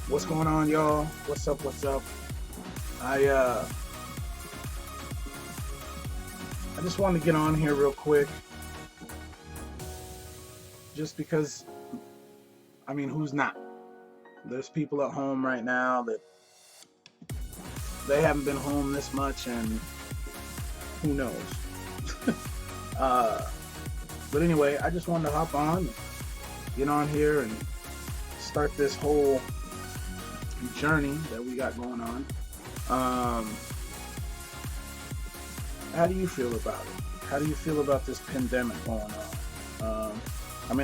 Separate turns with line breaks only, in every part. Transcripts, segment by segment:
What's going on, y'all? What's up? What's up? I uh I just wanted to get on here real quick just because who's not? There's people at home right now that they haven't been home this much and who knows. uh but anyway, I just wanted to hop on, get on here and start this whole journey that we got going on. Um how do you feel about it? How do you feel about this pandemic going on?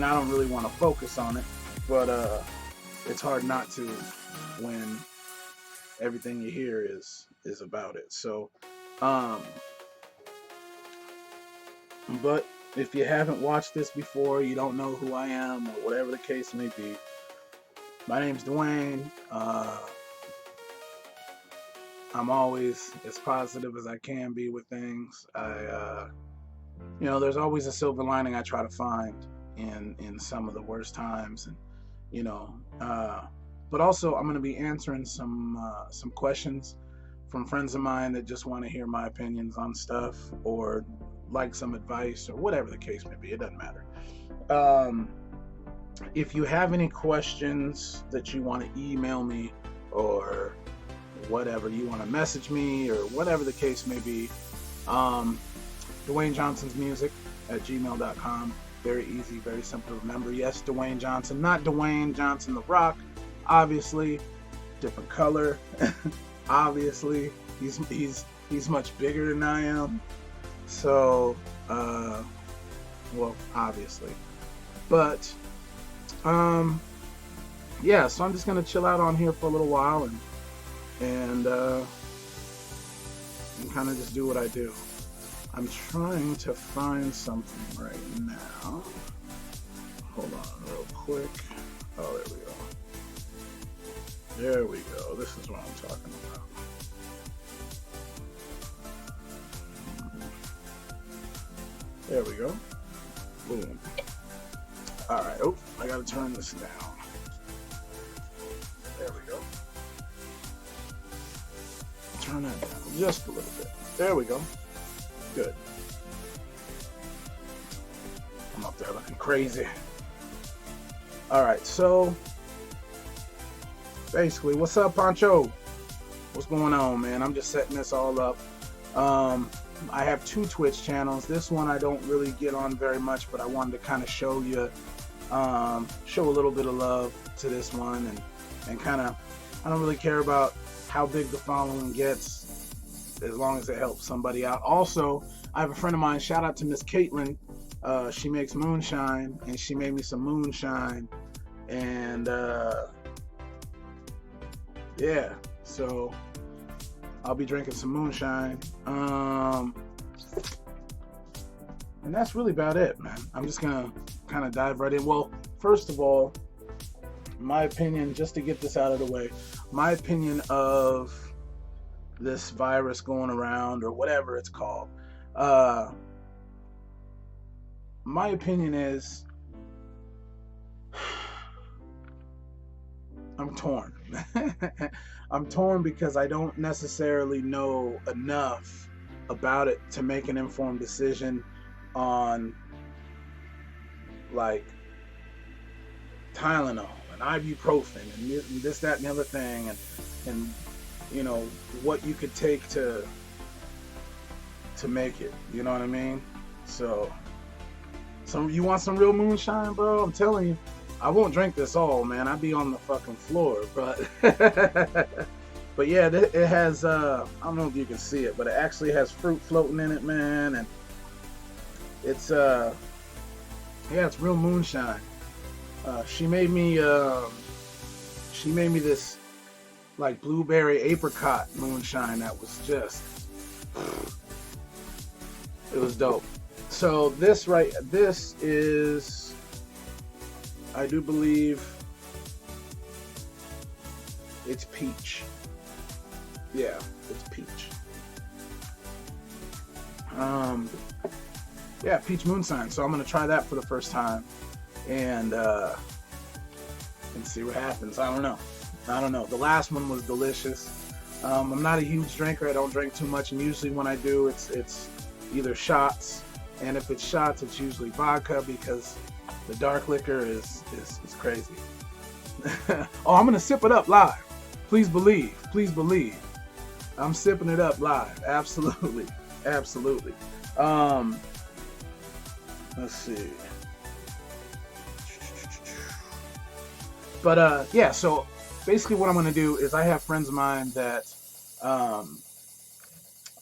I don't really want to focus on it, but it's hard not to when everything you hear is about it. So, um, but if you haven't watched this before, you don't know who I am or whatever the case may be. My name's Dwayne. I'm always as positive as I can be with things. There's always a silver lining I try to find in some of the worst times, and you know, but also I'm going to be answering some questions from friends of mine that just want to hear my opinions on stuff or like some advice or whatever the case may be. It doesn't matter. Um, if you have any questions that you want to email me or whatever you want to message me or whatever the case may be, Dwayne Johnson's music at gmail.com. Very easy, very simple to remember. Yes, Dwayne Johnson, not Dwayne Johnson the Rock. Obviously, different color. Obviously, he's much bigger than I am. So, obviously, but yeah. So I'm just gonna chill out on here for a little while and kind of just do what I do. I'm trying to find something right now. Hold on real quick. Oh, there we go. There we go. This is what I'm talking about. There we go. Boom. Alright. Oh, I gotta turn this down. There we go. Turn that down just a little bit. There we go. Good. I'm up there looking crazy. Alright, so basically, what's up, Pancho? What's going on, man? I'm just setting this all up. I have two Twitch channels. This one I don't really get on very much, but I wanted to kind of show you, show a little bit of love to this one, and kind of, I don't really care about how big the following gets, as long as it helps somebody out. Also, I have a friend of mine, shout out to Miss Caitlin. She makes moonshine, and she made me some moonshine, and yeah, so I'll be drinking some moonshine, and that's really about it, man. I'm just gonna kind of dive right in. Well, first of all, my opinion, just to get this out of the way, my opinion of this virus going around or whatever it's called, my opinion is I'm torn. I'm torn because I don't necessarily know enough about it to make an informed decision on like Tylenol and ibuprofen and this, that, and the other thing, and what you could take to make it. You know what I mean? So you want some real moonshine, bro? I'm telling you, I won't drink this all, man. I'd be on the fucking floor, but but yeah, it has I don't know if you can see it, but it actually has fruit floating in it, man, and it's it's real moonshine. She made me this like blueberry apricot moonshine that was just, it was dope. So this is, I do believe it's peach. Yeah, it's peach. Yeah, peach moonshine. So I'm gonna try that for the first time and see what happens. I don't know. I don't know. The last one was delicious. I'm not a huge drinker. I don't drink too much, and usually when I do, it's either shots, and if it's shots, it's usually vodka because the dark liquor is crazy. Oh, I'm gonna sip it up live. Please believe. Please believe. I'm sipping it up live. Absolutely. Absolutely. Let's see. But yeah, so basically what I'm going to do is I have friends of mine that,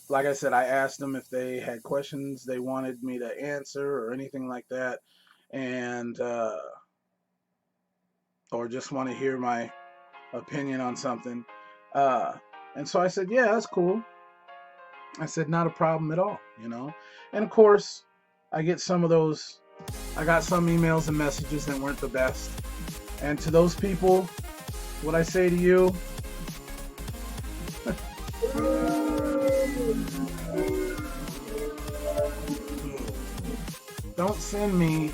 like I said, I asked them if they had questions they wanted me to answer or anything like that, and or just want to hear my opinion on something. And so I said, yeah, that's cool. I said, not a problem at all, you know. And of course, I got some emails and messages that weren't the best. And to those people, what I say to you, don't send me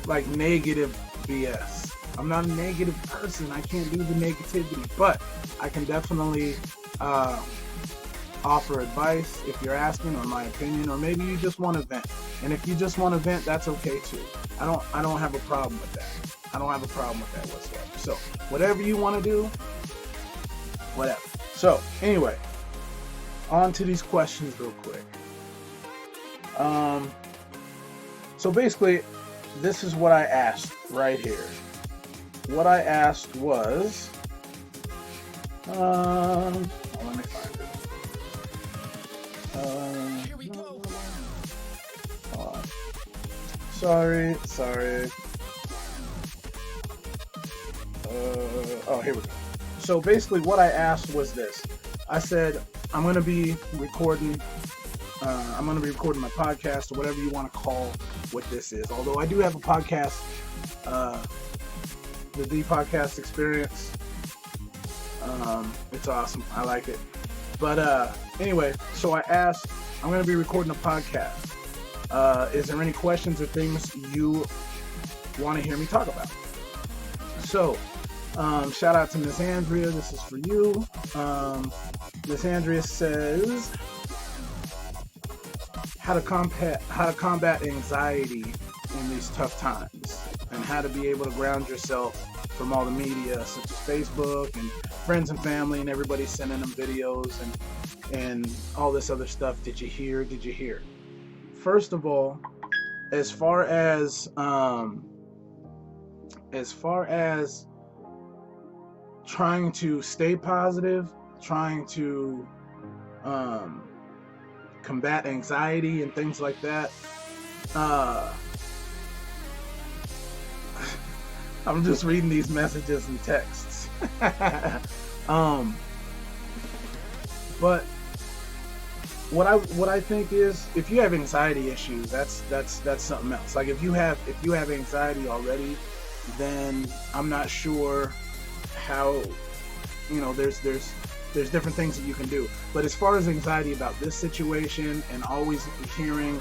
like negative BS. I'm not a negative person. I can't do the negativity, but I can definitely offer advice if you're asking, or my opinion, or maybe you just want to vent. And if you just want to vent, that's okay too. I don't have a problem with that. I don't have a problem with that whatsoever. So whatever you want to do, whatever. So anyway, on to these questions real quick. So basically, this is what I asked right here. What I asked was, let me find it. Here we go. Sorry. Oh, here we go. So basically what I asked was this. I said, I'm going to be recording my podcast, or whatever you want to call what this is. Although I do have a podcast, the Podcast Experience. It's awesome. I like it. But anyway, so I asked, I'm going to be recording a podcast. Is there any questions or things you want to hear me talk about? So, shout out to Miss Andrea. This is for you. Miss Andrea says, how to combat anxiety in these tough times, and how to be able to ground yourself from all the media such as Facebook and friends and family and everybody sending them videos and all this other stuff. Did you hear? First of all, as far as trying to stay positive, trying to combat anxiety and things like that, I'm just reading these messages and texts. But what I think is, if you have anxiety issues, that's something else. Like if you have anxiety already, then I'm not sure how, there's different things that you can do. But as far as anxiety about this situation and always hearing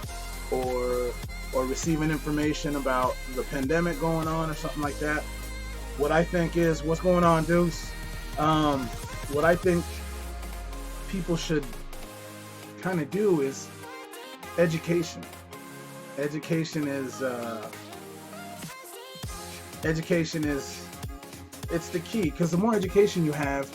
or receiving information about the pandemic going on or something like that, what I think is, what's going on, Deuce? What I think people should kind of do is education. Education is it's the key, because the more education you have,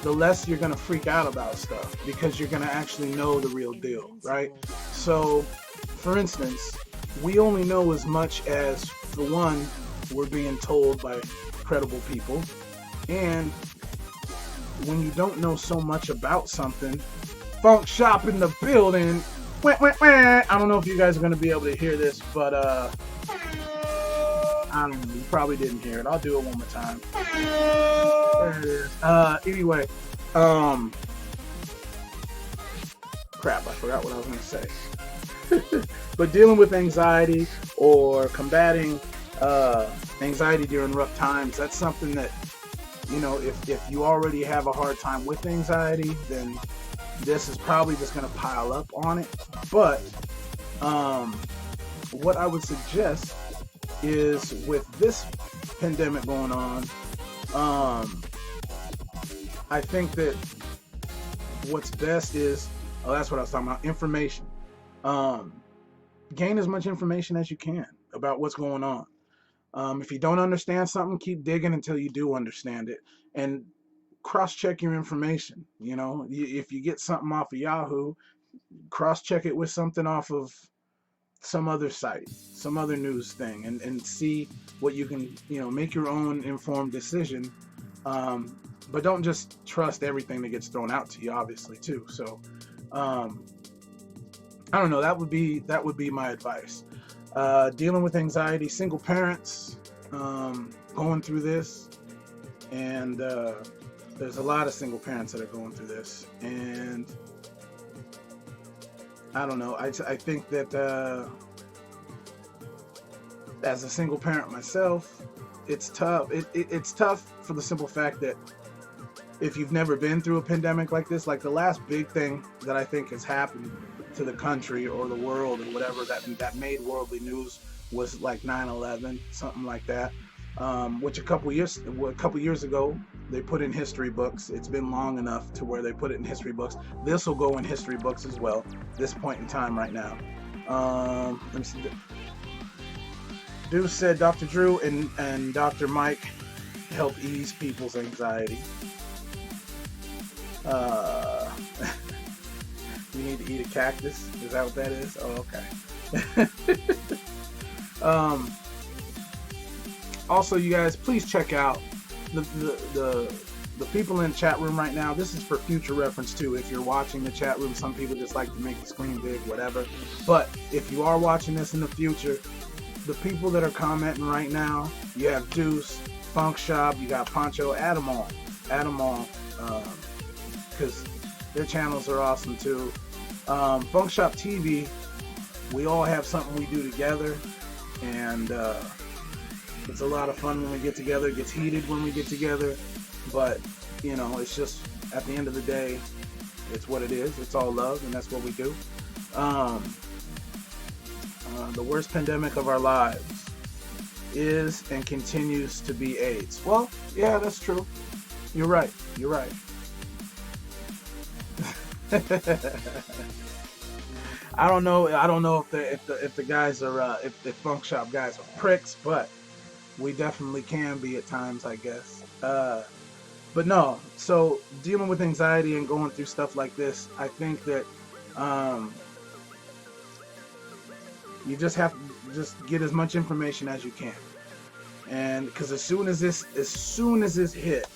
the less you're going to freak out about stuff, because you're going to actually know the real deal, right? So, for instance, we only know as much as, for one, we're being told by credible people, and when you don't know so much about something, Funk Shop in the building. Wah, wah, wah. I don't know if you guys are going to be able to hear this, but I don't know, you probably didn't hear it. I'll do it one more time. There it is. Anyway, crap, I forgot what I was going to say. But dealing with anxiety or combating anxiety during rough times, that's something that, if you already have a hard time with anxiety, then this is probably just going to pile up on it. But what I would suggest is, with this pandemic going on, Um, I think that what's best is, oh, that's what I was talking about, information. Um, Gain as much information as you can about what's going on. If you don't understand something, keep digging until you do understand it, and cross-check your information. You know, if you get something off of Yahoo, cross-check it with something off of some other site, some other news thing, and see what you can, make your own informed decision. Um, but don't just trust everything that gets thrown out to you, obviously, too. So, um, I don't know. That would be my advice. Dealing with anxiety, single parents, going through this, and there's a lot of single parents that are going through this, and I don't know. I think that as a single parent myself, it's tough. It's tough for the simple fact that if you've never been through a pandemic like this, like the last big thing that I think has happened to the country or the world or whatever that made worldly news was like 9/11, something like that. Which a couple years ago they put in history books. It's been long enough to where they put it in history books. This will go in history books as well. This point in time right now. Let me see. Deuce said Dr. Drew and Dr. Mike help ease people's anxiety. Uh, you need to eat a cactus. Is that what that is? Oh, okay. um, Also, you guys, please check out the people in the chat room right now. This is for future reference too. If you're watching the chat room, some people just like to make the screen big, whatever. But if you are watching this in the future, the people that are commenting right now, you have Deuce, Funk Shop, you got Poncho, add them all, because their channels are awesome too. Funk Shop TV, we all have something we do together, and it's a lot of fun when we get together. It gets heated when we get together, but it's just at the end of the day, it's what it is. It's all love, and that's what we do. The worst pandemic of our lives is and continues to be AIDS. Well, yeah, that's true. You're right. You're right. I don't know. I don't know if the guys are if the Funk Shop guys are pricks, but we definitely can be at times, I guess. But no. So dealing with anxiety and going through stuff like this, I think that you just have to just get as much information as you can, and because as soon as this hit,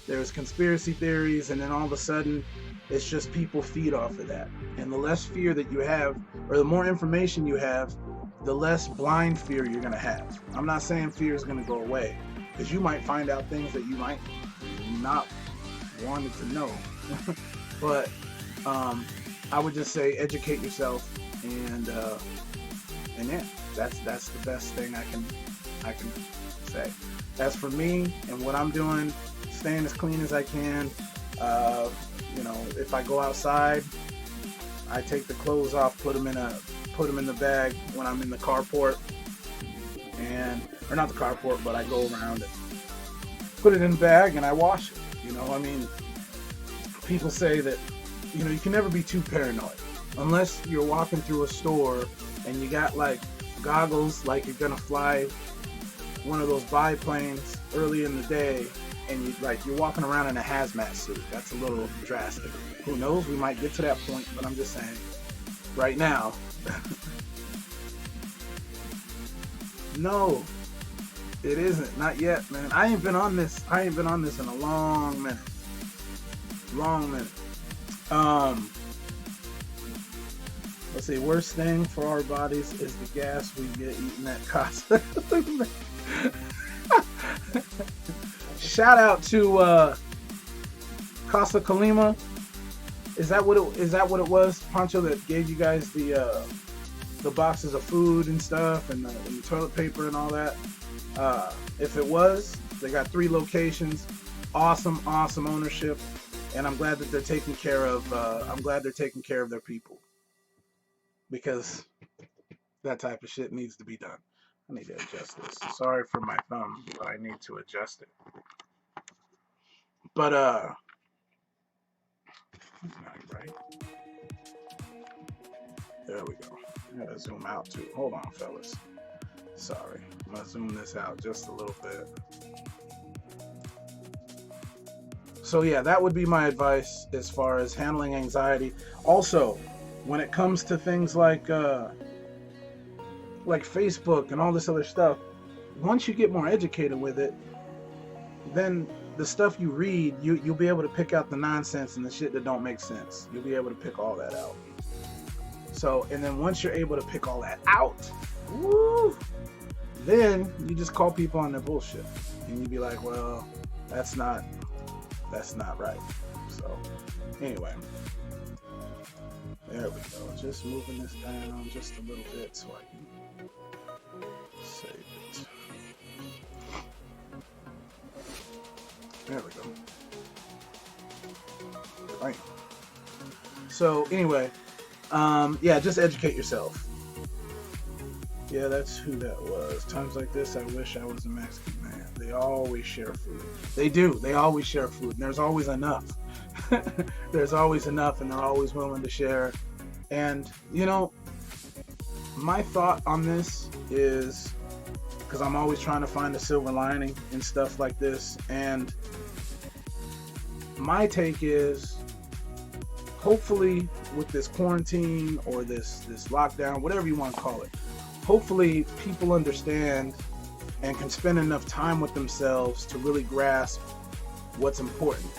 there's conspiracy theories, and then all of a sudden it's just people feed off of that. And the less fear that you have, or the more information you have, the less blind fear you're going to have. I'm not saying fear is going to go away, because you might find out things that you might not wanted to know. But I would just say educate yourself, and yeah, that's the best thing I can say. As for me and what I'm doing, staying as clean as I can. If I go outside, I take the clothes off, put them in the bag when I'm in the carport, or not the carport, but I go around and put it in the bag and I wash it. People say that you can never be too paranoid unless you're walking through a store and you got like goggles, like you're gonna fly one of those biplanes early in the day, and you're walking around in a hazmat suit. That's a little drastic. Who knows? We might get to that point, but I'm just saying. Right now, no, it isn't. Not yet, man. I ain't been on this in a long minute. Let's see. Worst thing for our bodies is the gas we get eating at Casa. Shout out to Casa Kalima. Is that what it was, Pancho, that gave you guys the boxes of food and stuff, and the toilet paper and all that? If it was, they got 3 locations. Awesome ownership, and I'm glad that they're taking care of. I'm glad they're taking care of their people, because that type of shit needs to be done. I need to adjust this. Sorry for my thumb, but I need to adjust it. But right. There we go. I gotta zoom out too. Hold on, fellas. Sorry, I'm gonna zoom this out just a little bit. So yeah, that would be my advice as far as handling anxiety. Also, when it comes to things like Facebook and all this other stuff, once you get more educated with it, then the stuff you read, you'll be able to pick out the nonsense and the shit that don't make sense. You'll be able to pick all that out. So, and then once you're able to pick all that out, woo, then you just call people on their bullshit, and you be like, well, that's not right. So, anyway, there we go. Just moving this down just a little bit so I can save it. There we go. Right. So anyway, yeah, just educate yourself. Yeah, that's who that was. Times like this, I wish I was a Mexican man. They always share food. They do. They always share food. And there's always enough. There's always enough, and they're always willing to share. And, you know, my thought on this is, because I'm always trying to find a silver lining in stuff like this, and my take is, hopefully with this quarantine or this lockdown, whatever you want to call it, hopefully people understand and can spend enough time with themselves to really grasp what's important,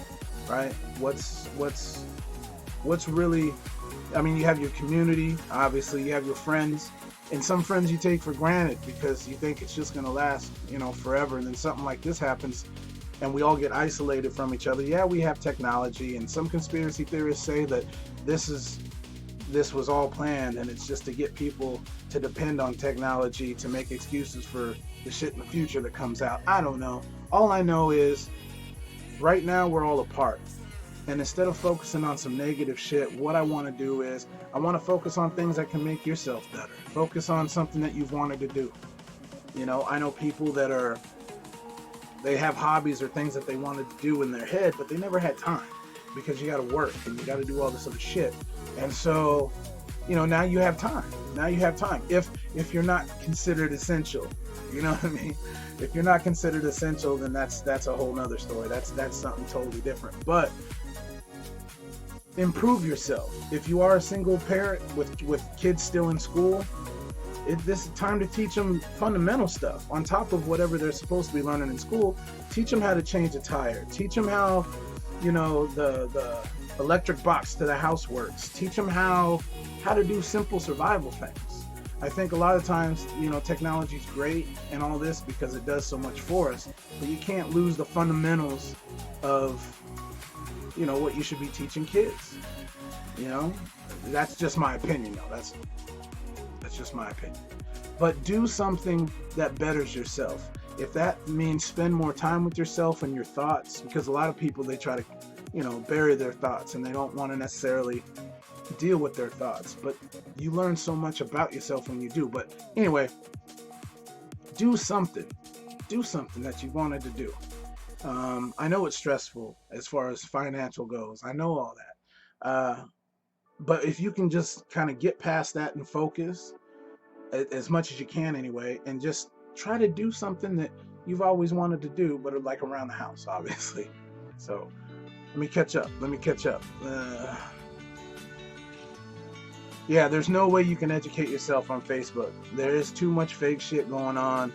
right? What's really, I mean, you have your community, obviously, you have your friends, and some friends you take for granted because you think it's just going to last, you know, forever, and then something like this happens and we all get isolated from each other. Yeah, we have technology, and some conspiracy theorists say that this was all planned, and it's just to get people to depend on technology to make excuses for the shit in the future that comes out. I don't know. All I know is right now we're all apart. And instead of focusing on some negative shit, what I want to do is I want to focus on things that can make yourself better. Focus on something that you've wanted to do. You know, I know people that they have hobbies or things that they wanted to do in their head, but they never had time because you got to work and you got to do all this other shit. And so, you know, now you have time. Now you have time. If you're not considered essential, you know what I mean? If you're not considered essential, then that's a whole nother story. That's something totally different. But improve yourself. If you are a single parent with kids still in school, this is time to teach them fundamental stuff on top of whatever they're supposed to be learning in school. Teach them how to change a tire. Teach them how, you know, the electric box to the house works. Teach them how to do simple survival things. I think a lot of times, you know, technology is great and all this because it does so much for us, but you can't lose the fundamentals of, you know, what you should be teaching kids. You know, that's just my opinion, though. That's just my opinion. But do something that betters yourself. If that means spend more time with yourself and your thoughts, because a lot of people, they try to, you know, bury their thoughts and they don't want to necessarily deal with their thoughts. But you learn so much about yourself when you do. But anyway, do something. Do something that you wanted to do. I know it's stressful as far as financial goes. I know all that. But if you can just kind of get past that and focus as much as you can anyway, and just try to do something that you've always wanted to do, but like around the house, obviously. So let me catch up. Yeah, there's no way you can educate yourself on Facebook. There is too much fake shit going on,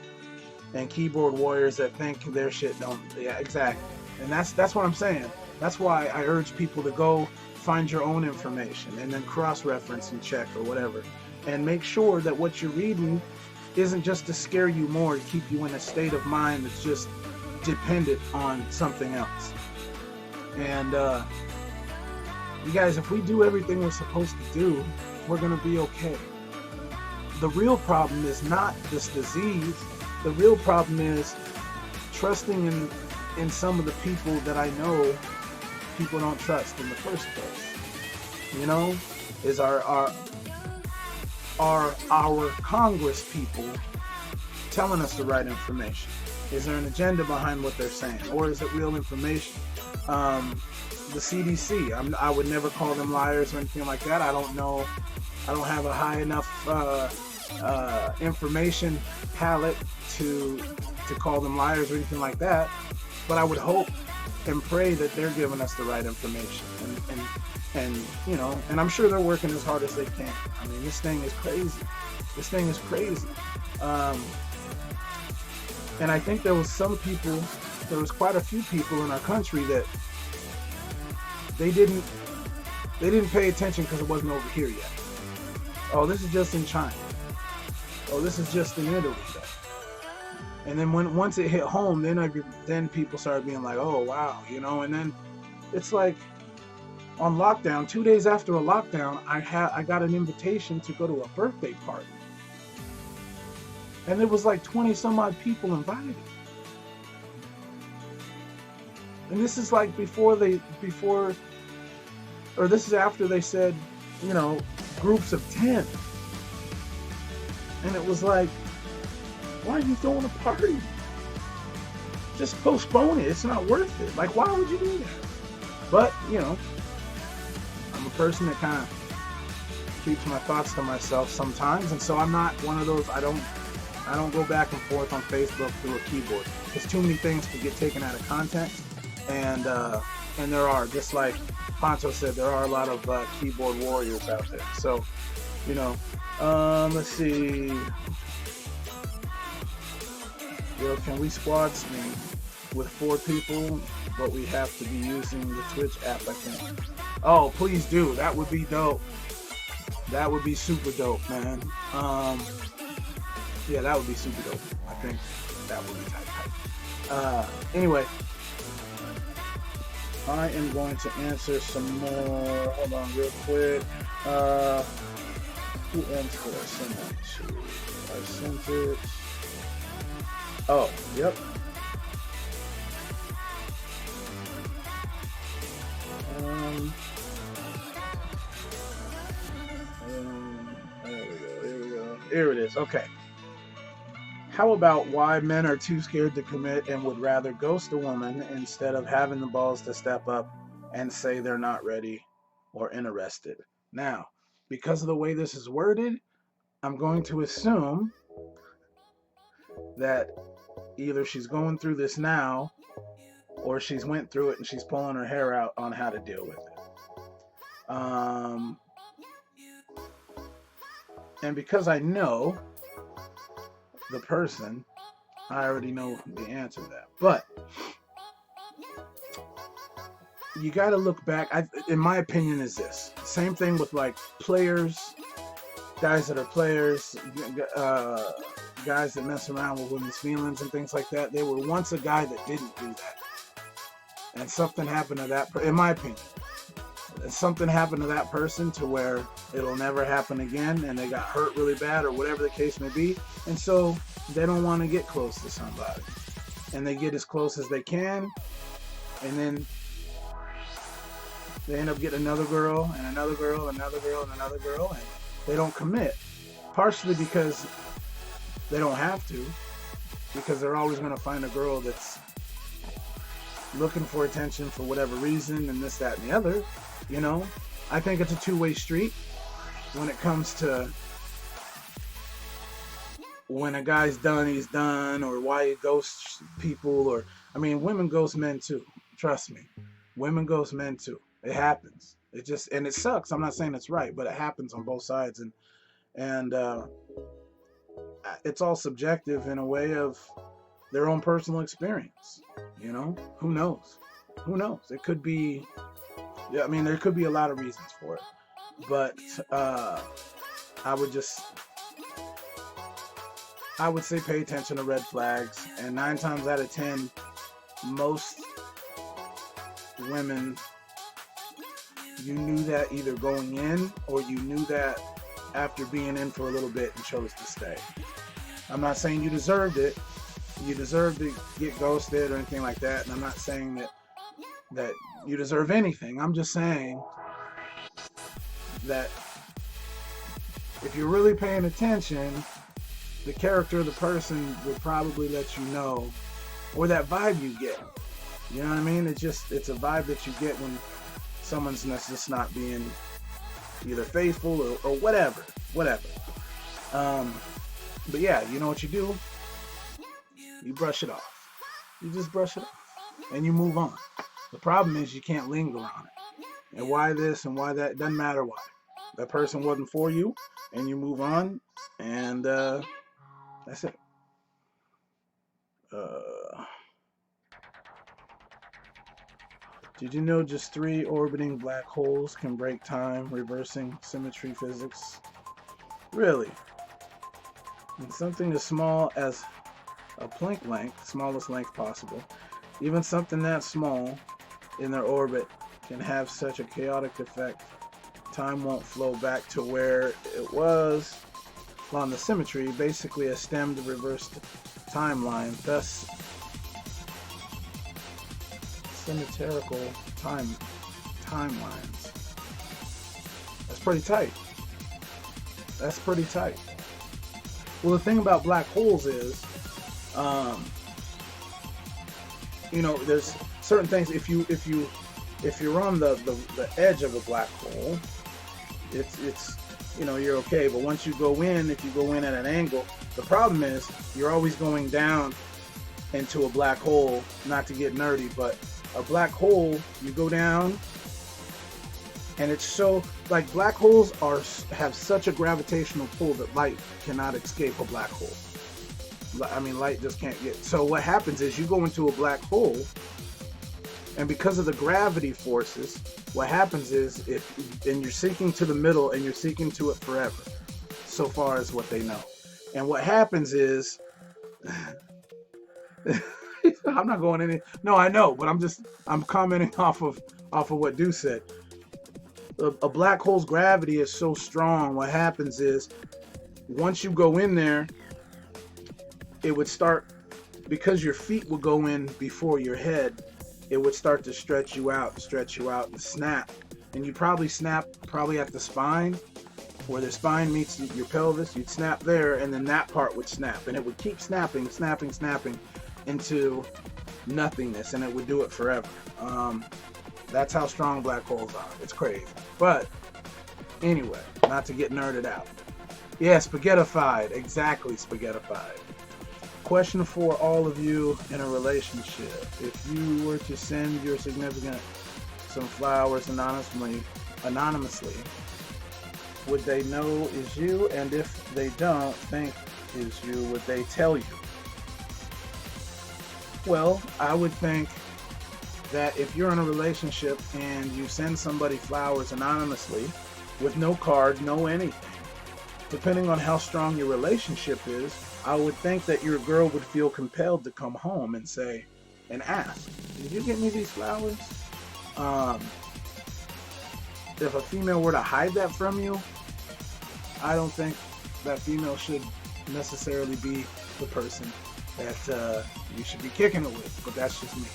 and keyboard warriors that think their shit don't. Yeah, exactly. And that's what I'm saying. That's why I urge people to go find your own information and then cross-reference and check or whatever, and make sure that what you're reading isn't just to scare you more, to keep you in a state of mind that's just dependent on something else. And you guys, if we do everything we're supposed to do, we're gonna be okay. The real problem is not this disease. The real problem is trusting in some of the people that I know people don't trust in the first place. You know, is our Congress people telling us the right information. Is there an agenda behind what they're saying, or is it real information? The CDC, I would never call them liars or anything like that. I don't know. I don't have a high enough information palette to call them liars or anything like that. But I would hope and pray that they're giving us the right information, and you know, and I'm sure they're working as hard as they can. I mean, this thing is crazy. This thing is crazy. And I think there was quite a few people in our country that they didn't pay attention because it wasn't over here yet. Oh, this is just in China. Oh, this is just in Italy. And then once it hit home, then people started being like, oh wow, you know. And then it's like on lockdown, 2 days after a lockdown, I got an invitation to go to a birthday party. And there was like 20 some odd people invited. And this is like this is after they said, you know, groups of 10. And it was like, why are you throwing a party? Just postpone it. It's not worth it. Like, why would you do that? But, you know, I'm a person that kind of keeps my thoughts to myself sometimes. And so I'm not one of those, I don't go back and forth on Facebook through a keyboard. There's too many things to get taken out of context. And there are, just like Poncho said, there are a lot of keyboard warriors out there. So, you know, let's see. Yo, can we squad stream with 4 people, but we have to be using the Twitch app, I think. Oh, please do. That would be dope. That would be super dope, man. Yeah, that would be super dope. I think that would be tight. Anyway, I am going to answer some more. Hold on real quick. Who else did I send that to? I sent it. Oh, yep. Here it is. Okay. How about why men are too scared to commit and would rather ghost a woman instead of having the balls to step up and say they're not ready or interested? Now, because of the way this is worded, I'm going to assume that either she's going through this now or she's went through it and she's pulling her hair out on how to deal with it. And because I know the person, I already know the answer to that. But you got to look back. In my opinion, is this same thing with like players, guys that are players, guys that mess around with women's feelings and things like that. They were once a guy that didn't do that, and something happened to that. In my opinion, something happened to that person to where it'll never happen again, and they got hurt really bad or whatever the case may be, and so they don't want to get close to somebody, and they get as close as they can, and then they end up getting another girl and another girl and another girl and another girl, and they don't commit, partially because they don't have to, because they're always going to find a girl that's looking for attention for whatever reason, and this, that, and the other. You know, I think it's a two-way street when it comes to when a guy's done, he's done, or why he ghosts people, or, I mean, women ghost men too. Trust me. Women ghost men too. It happens. It just, and it sucks. I'm not saying it's right, but it happens on both sides, and it's all subjective in a way of their own personal experience. You know, who knows? Who knows? It could be, yeah, I mean, there could be a lot of reasons for it, but I would say pay attention to red flags, and 9 times out of 10, most women, you knew that either going in, or you knew that after being in for a little bit and chose to stay. I'm not saying you deserved it. You deserve to get ghosted or anything like that, and I'm not saying that you deserve anything. I'm just saying that if you're really paying attention, the character of the person would probably let you know or that vibe you get. You know what I mean? It's a vibe that you get when someone's just not being either faithful or whatever. But yeah, you know what you do? You brush it off. You just brush it off and you move on. The problem is you can't linger on it. And why this and why that, doesn't matter why. That person wasn't for you, and you move on, and that's it. Did you know just 3 orbiting black holes can break time, reversing symmetry physics? Really? And something as small as a Planck length, smallest length possible, even something that small in their orbit can have such a chaotic effect. Time won't flow back to where it was on the symmetry, basically a stemmed reversed timeline, thus symmetrical timelines. That's pretty tight. Well, the thing about black holes is, there's certain things. If you're on the edge of a black hole, it's you're okay. But once you go in, if you go in at an angle, the problem is you're always going down into a black hole. Not to get nerdy, but a black hole, you go down, and it's so like black holes have such a gravitational pull that light cannot escape a black hole. I mean, light just can't get. So what happens is you go into a black hole, and because of the gravity forces, what happens is and you're sinking to the middle, and you're sinking to it forever, so far as what they know. And what happens is, I'm not going any. No, I know, but I'm commenting off of what Deuce said. A black hole's gravity is so strong. What happens is, once you go in there, it would start, because your feet would go in before your head, it would start to stretch you out and snap. And you probably snap at the spine, where the spine meets your pelvis. You'd snap there, and then that part would snap, and it would keep snapping into nothingness, and it would do it forever. That's how strong black holes are. It's crazy. But anyway, not to get nerded out. Yeah, spaghettified. Exactly, spaghettified. Question for all of you in a relationship. If you were to send your significant some flowers anonymously, would they know is you? And if they don't think is you, would they tell you? Well, I would think that if you're in a relationship and you send somebody flowers anonymously with no card, no anything, depending on how strong your relationship is, I would think that your girl would feel compelled to come home and say, and ask, did you get me these flowers? If a female were to hide that from you, I don't think that female should necessarily be the person that you should be kicking it with, but that's just me.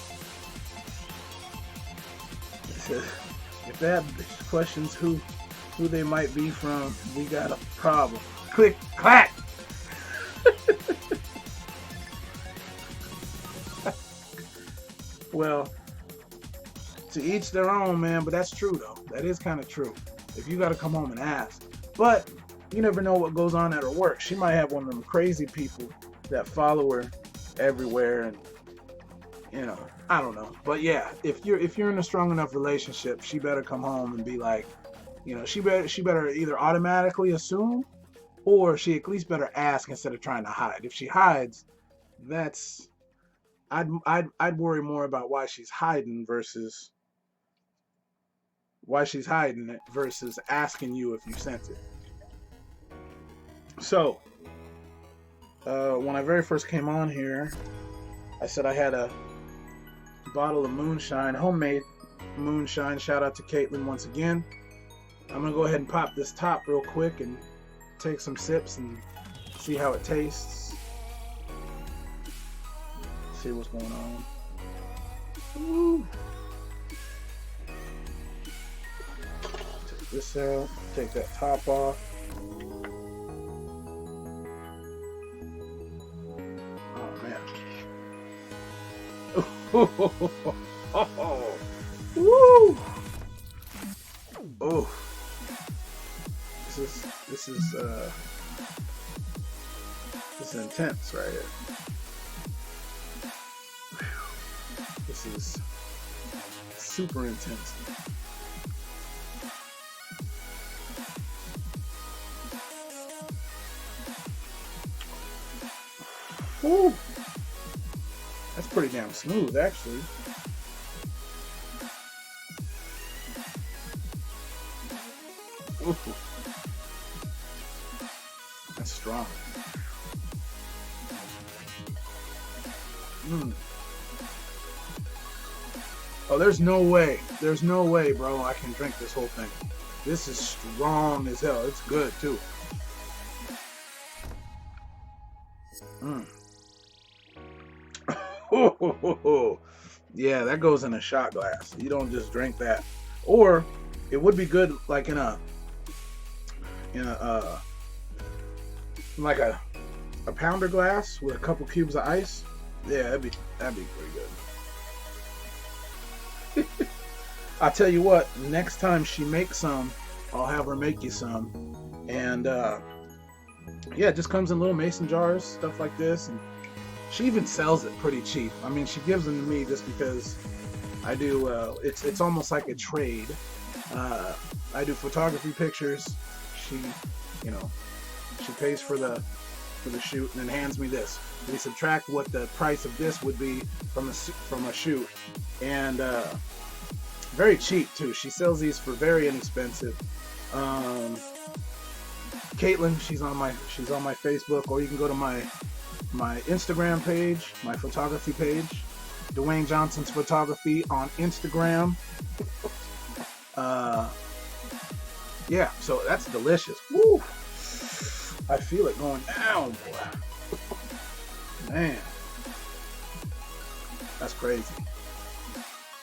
If that questions who they might be from, we got a problem. Click, clack! Well, to each their own, man, but that's true, though. That is kind of true. If you got to come home and ask. But you never know what goes on at her work. She might have one of them crazy people that follow her everywhere, and I don't know. But yeah, if you're in a strong enough relationship, she better come home and be like, she better either automatically assume, or she at least better ask instead of trying to hide. If she hides, I'd worry more about why she's hiding it versus asking you if you sent it. So, when I very first came on here, I said I had a bottle of moonshine, homemade moonshine. Shout out to Caitlin once again. I'm gonna go ahead and pop this top real quick and take some sips and see how it tastes. See what's going on. Woo. Take this out. Take that top off. Oh man. Woo! Oh, this is intense right here. This is super intense. Woo! That's pretty damn smooth, actually. Ooh. That's strong. Oh, there's no way. There's no way, bro, I can drink this whole thing. This is strong as hell. It's good, too. Yeah, that goes in a shot glass. You don't just drink that. Or it would be good like in a like a pounder glass with a couple cubes of ice. Yeah, that'd be pretty good. I'll tell you what, next time she makes some, I'll have her make you some. And yeah, it just comes in little mason jars, stuff like this, and she even sells it pretty cheap. I mean, she gives them to me just because I do. It's almost like a trade. I do photography pictures. She, you know, she pays for the shoot and then hands me this. We subtract what the price of this would be from a shoot, and very cheap too. She sells these for very inexpensive. Caitlin, she's on my Facebook, or you can go to my Instagram page, my photography page, Dwayne Johnson's Photography on Instagram. Yeah, so that's delicious. Woo! I feel it going down, boy. Man, that's crazy.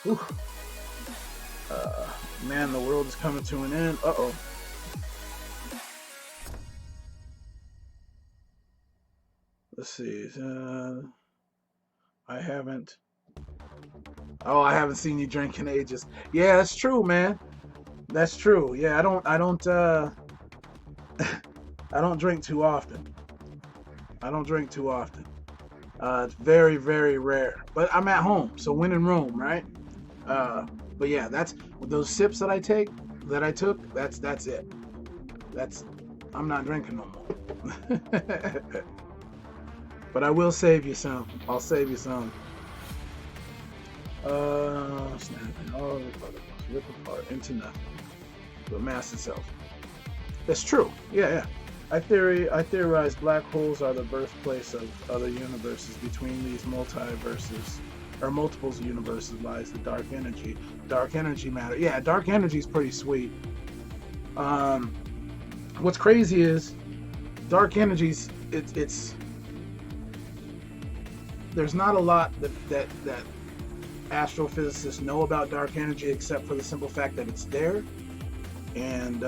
Whew. Man, the world is coming to an end. Uh-oh. Let's see. I haven't seen you drink in ages. Yeah, that's true, man. That's true. Yeah, I don't I don't drink too often. It's very, very rare. But I'm at home, so when in Rome, right? But yeah, that's those sips that I took. That's it. I'm not drinking no more. But I will save you some. I'll save you some. Snapping all the particles rip apart into nothing, but mass itself. That's true. Yeah. I theorize black holes are the birthplace of other universes. Between these multiverses, or multiples of universes, lies the dark energy. Dark energy matter. Yeah, dark energy is pretty sweet. What's crazy is dark energies. It's there's not a lot that astrophysicists know about dark energy, except for the simple fact that it's there. And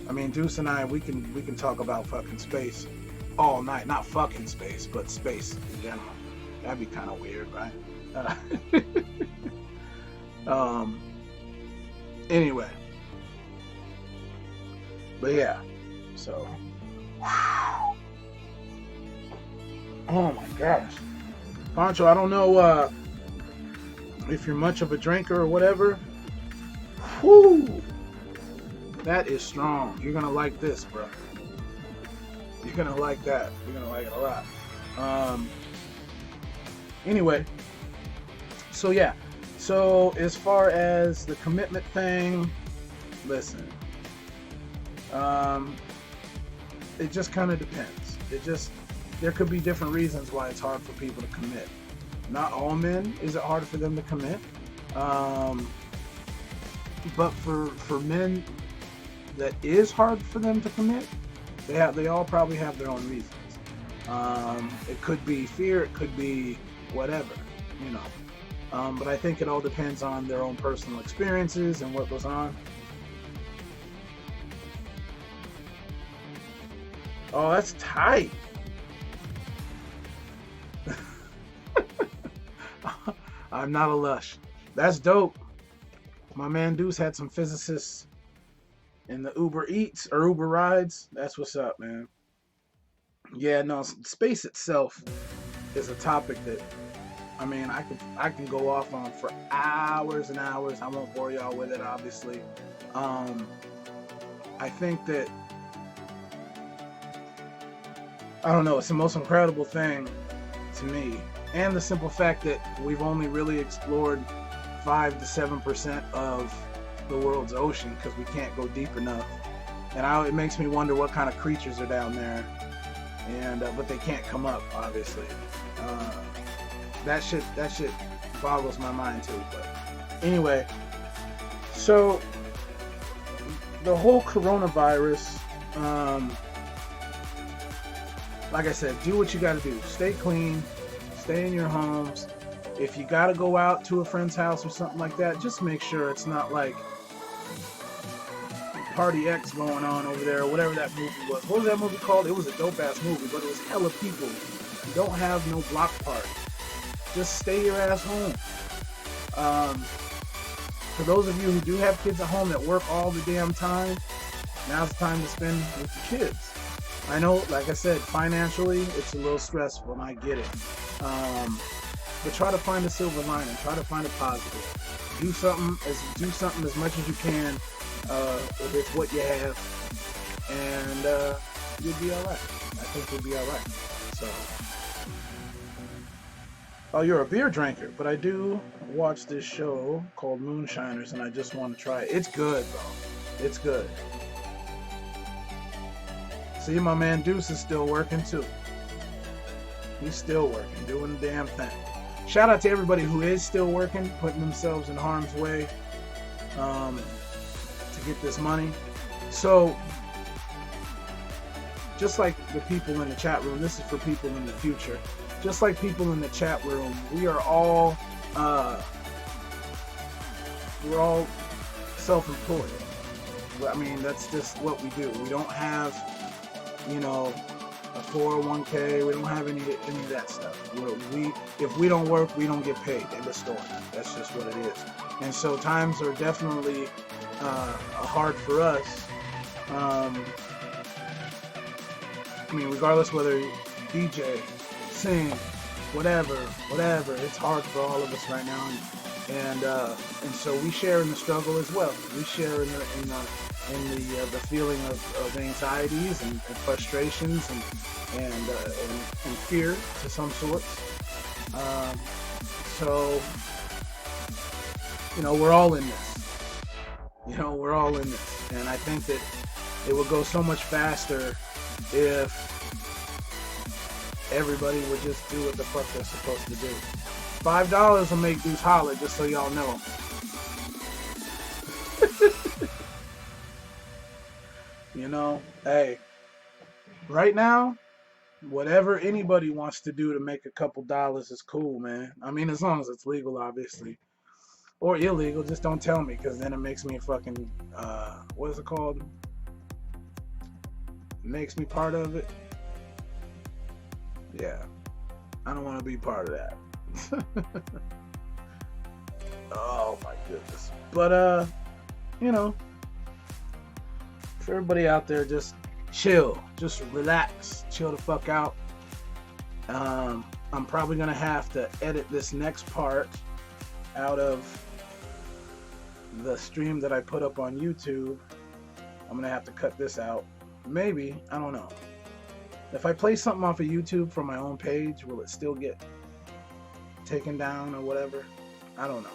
I mean, Deuce and I, we can talk about fucking space all night. Not fucking space, but space in general. That'd be kind of weird, right? Anyway, but yeah, so. Oh my gosh, Pancho, I don't know if you're much of a drinker or whatever. Whew. That is strong. You're gonna like this, bro. You're gonna like that. You're gonna like it a lot. Anyway, so yeah. So as far as the commitment thing, listen. It just kind of depends. There could be different reasons why it's hard for people to commit. Not all men is it hard for them to commit. But for men that is hard for them to commit, they all probably have their own reasons. It could be fear, it could be whatever, you know. But I think it all depends on their own personal experiences and what goes on. Oh, that's tight. I'm not a lush. That's dope. My man Deuce had some physicists in the Uber Eats or Uber Rides. That's what's up, man. Yeah, no, space itself is a topic that I mean I can go off on for hours and hours. I won't bore y'all with it, obviously. Um, I think that I don't know. It's the most incredible thing to me, and the simple fact that we've only really explored 5 to 7% of the world's ocean because we can't go deep enough. And it makes me wonder what kind of creatures are down there, and but they can't come up, obviously. Uh, that shit boggles my mind too. But anyway, so the whole coronavirus. Like I said, do what you got to do. Stay clean. Stay in your homes. If you got to go out to a friend's house or something like that, just make sure it's not like Party X going on over there or whatever that movie was. What was that movie called? It was a dope ass movie, but it was hella people. You don't have no block party. Just stay your ass home. For those of you who do have kids at home that work all the damn time, now's the time to spend with the kids. I know, like I said, financially, it's a little stressful, and I get it. But try to find a silver lining. Try to find a positive. Do something as much as you can with what you have, and you'll be all right. I think you'll be all right. So, oh, you're a beer drinker, but I do watch this show called Moonshiners, and I just want to try it. It's good, bro. It's good. See, my man Deuce is still working too. He's still working, doing the damn thing. Shout out to everybody who is still working, putting themselves in harm's way to get this money. So, just like the people in the chat room, this is for people in the future. Just like people in the chat room, we're all self-employed. I mean, that's just what we do. We don't have, a 401k. We don't have any of that stuff. If we don't work, we don't get paid. End of story. That's just what it is. And so times are definitely hard for us. I mean, regardless whether you DJ, sing, whatever, it's hard for all of us right now. And so we share in the struggle as well. We share in the feeling of anxieties and frustrations and fear to some sorts. So we're all in this. We're all in this, and I think that it would go so much faster if everybody would just do what the fuck they're supposed to do. $5 will make dudes holler, just so y'all know. Hey, right now, whatever anybody wants to do to make a couple dollars is cool, man. I mean, as long as it's legal, obviously. Or illegal, just don't tell me, because then it makes me fucking, what is it called? It makes me part of it. Yeah. I don't want to be part of that. Oh my goodness. But, for everybody out there, just chill, just relax, chill the fuck out. I'm probably gonna have to edit this next part out of the stream that I put up on YouTube. I'm gonna have to cut this out. Maybe, I don't know. If I play something off of YouTube from my own page, will it still get taken down or whatever? I don't know.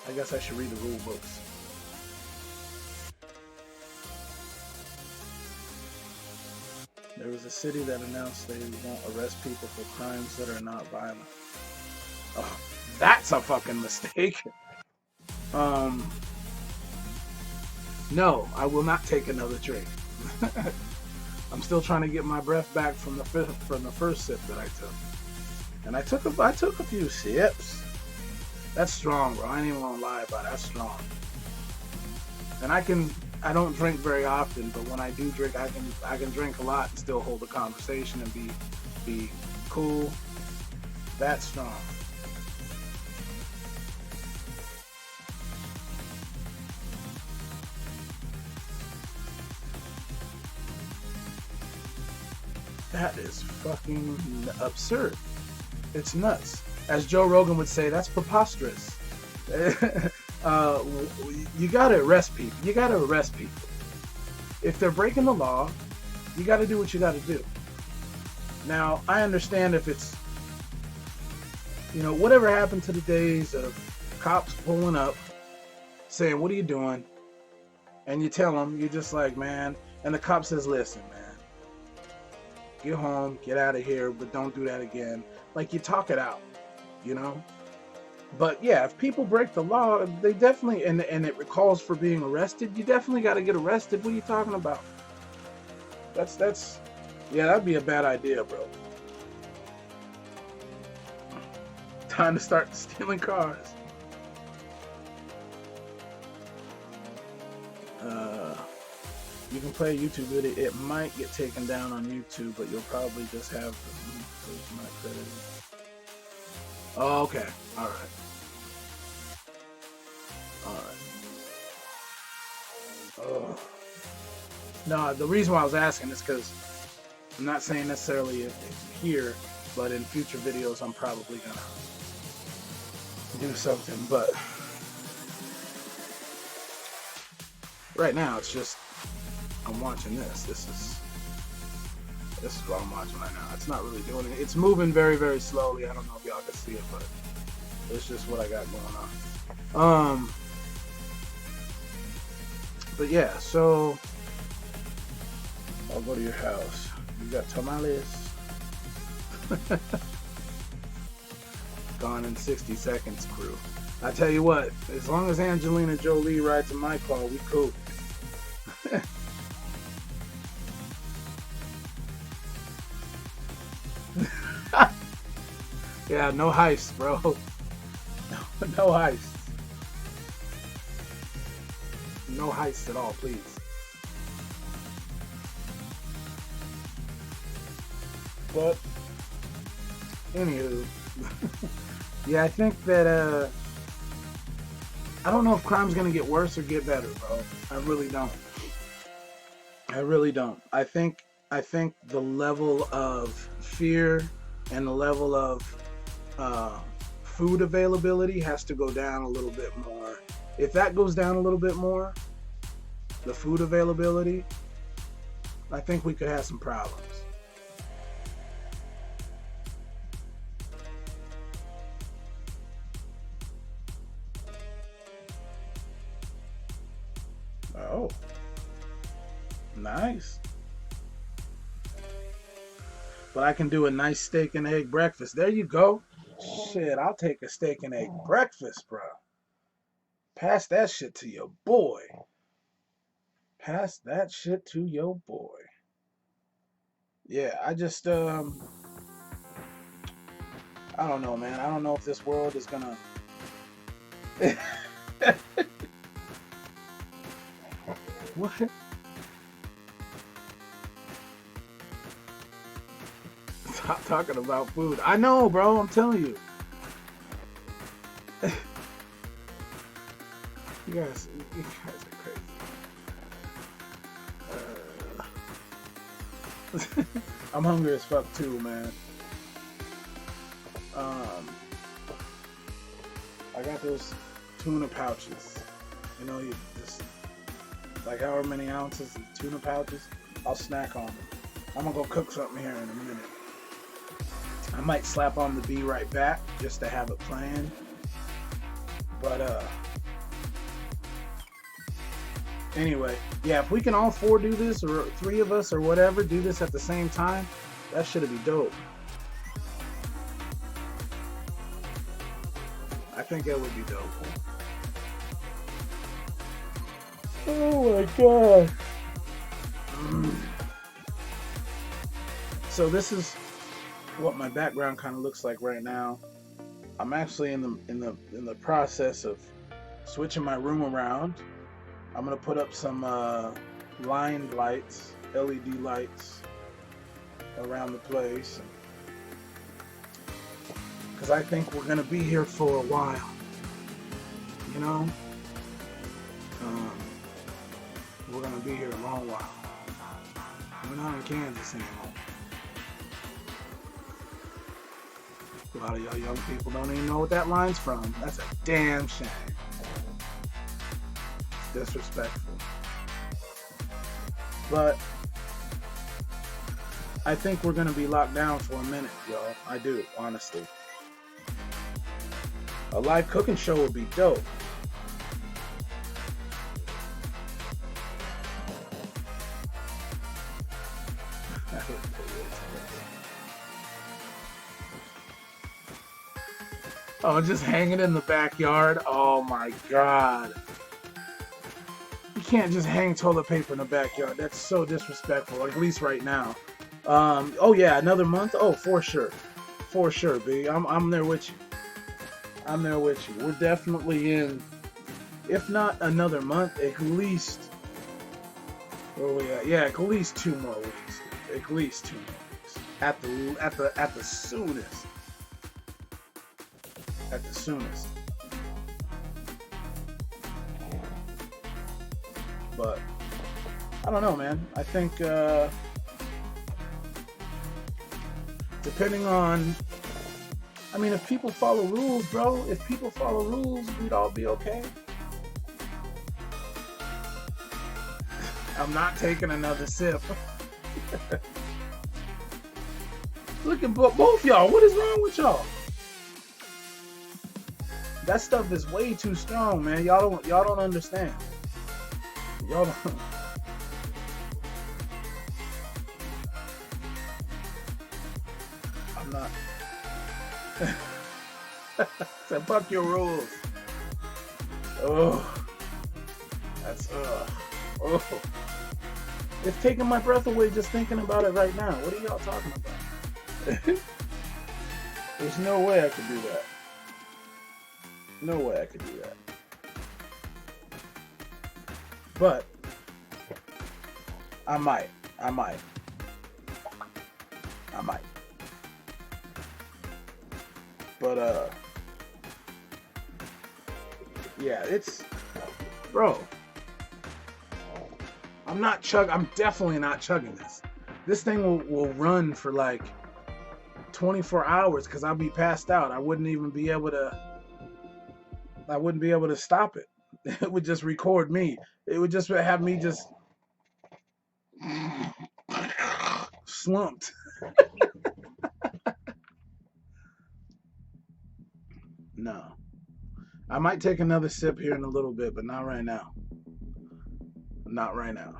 I guess I should read the rule books. There was a city that announced they won't arrest people for crimes that are not violent. Oh, that's a fucking mistake. No, I will not take another drink. I'm still trying to get my breath back from the first sip that I took. And I took a few sips. That's strong, bro. I ain't even gonna lie about it. That's strong. And I don't drink very often, but when I do drink, I can drink a lot and still hold a conversation and be cool. That's strong. That is fucking absurd. It's nuts. As Joe Rogan would say, that's preposterous. uh, you gotta arrest people. You gotta arrest people. If they're breaking the law, you gotta do what you gotta do. Now, I understand if it's, whatever happened to the days of cops pulling up, saying, "What are you doing?" And you tell them, you're just like, "Man," and the cop says, "Listen, man, get home, get out of here, but don't do that again." Like, you talk it out, you know? But yeah, if people break the law, they definitely, and it calls for being arrested, you definitely got to get arrested. What are you talking about? Yeah, that'd be a bad idea, bro. Time to start stealing cars. You can play a YouTube video. It might get taken down on YouTube, but you'll probably just have my credit. Oh, okay. All right. Oh. No, the reason why I was asking is because I'm not saying necessarily it's here, but in future videos I'm probably gonna do something. But right now it's just I'm watching this. This is what I'm watching right now. It's not really doing it. It's moving very, very slowly. I don't know if y'all can see it, but it's just what I got going on. But yeah, so I'll go to your house. You got tamales. Gone in 60 seconds, crew. I tell you what, as long as Angelina Jolie rides in my car, we cool. Yeah, no heist, bro. No heist. No heist at all, please. But anywho, yeah, I think that I don't know if crime's gonna get worse or get better, bro. I really don't. I think the level of fear and the level of food availability has to go down a little bit more. If that goes down a little bit more, the food availability, I think we could have some problems. Oh, nice. But I can do a nice steak and egg breakfast. There you go. Shit, I'll take a steak and egg breakfast, bro. Pass that shit to your boy. Pass that shit to your boy. Yeah, I just I don't know, man. I don't know if this world is gonna what? Stop talking about food. I know, bro. I'm telling you. You guys are crazy. I'm hungry as fuck too, man. I got those tuna pouches. You know, you just like however many ounces of tuna pouches. I'll snack on them. I'm gonna go cook something here in a minute. I might slap on the Be Right Back just to have it playing. But anyway, yeah, if we can all four do this, or three of us, or whatever, do this at the same time, that should be dope. I think that would be dope. Oh my god. So this is what my background kind of looks like right now. I'm actually in the process of switching my room around. I'm gonna put up some lined lights, LED lights around the place, because I think we're gonna be here for a while. You know, we're gonna be here a long while. We're not in Kansas anymore. lot of y'all young people don't even know what that line's from. That's a damn shame. It's disrespectful. But I think we're gonna be locked down for a minute, y'all. I do, honestly. A live cooking show would be dope. Oh, just hanging in the backyard? Oh my god. You can't just hang toilet paper in the backyard. That's so disrespectful, at least right now. Oh yeah, another month? Oh, for sure. For sure, B. I'm there with you. I'm there with you. We're definitely in, if not another month, at least, where are we at? Yeah, at least 2 more weeks. At least 2 more weeks. At the soonest. At the soonest. But I don't know, man. I think depending on, I mean, if people follow rules, bro, if people follow rules, we'd all be okay. I'm not taking another sip. Look at both y'all. What is wrong with y'all? That stuff is way too strong, man. Y'all don't understand. Y'all don't. I'm not. So fuck your rules. Oh, that's oh. It's taking my breath away just thinking about it right now. What are y'all talking about? There's no way I could do that. No way I could do that. But I might. But yeah, it's, bro, I'm definitely not chugging this. This thing will run for like 24 hours because I'll be passed out. I wouldn't be able to stop it. It would just record me. It would just have me just slumped. No. I might take another sip here in a little bit, but not right now. Not right now.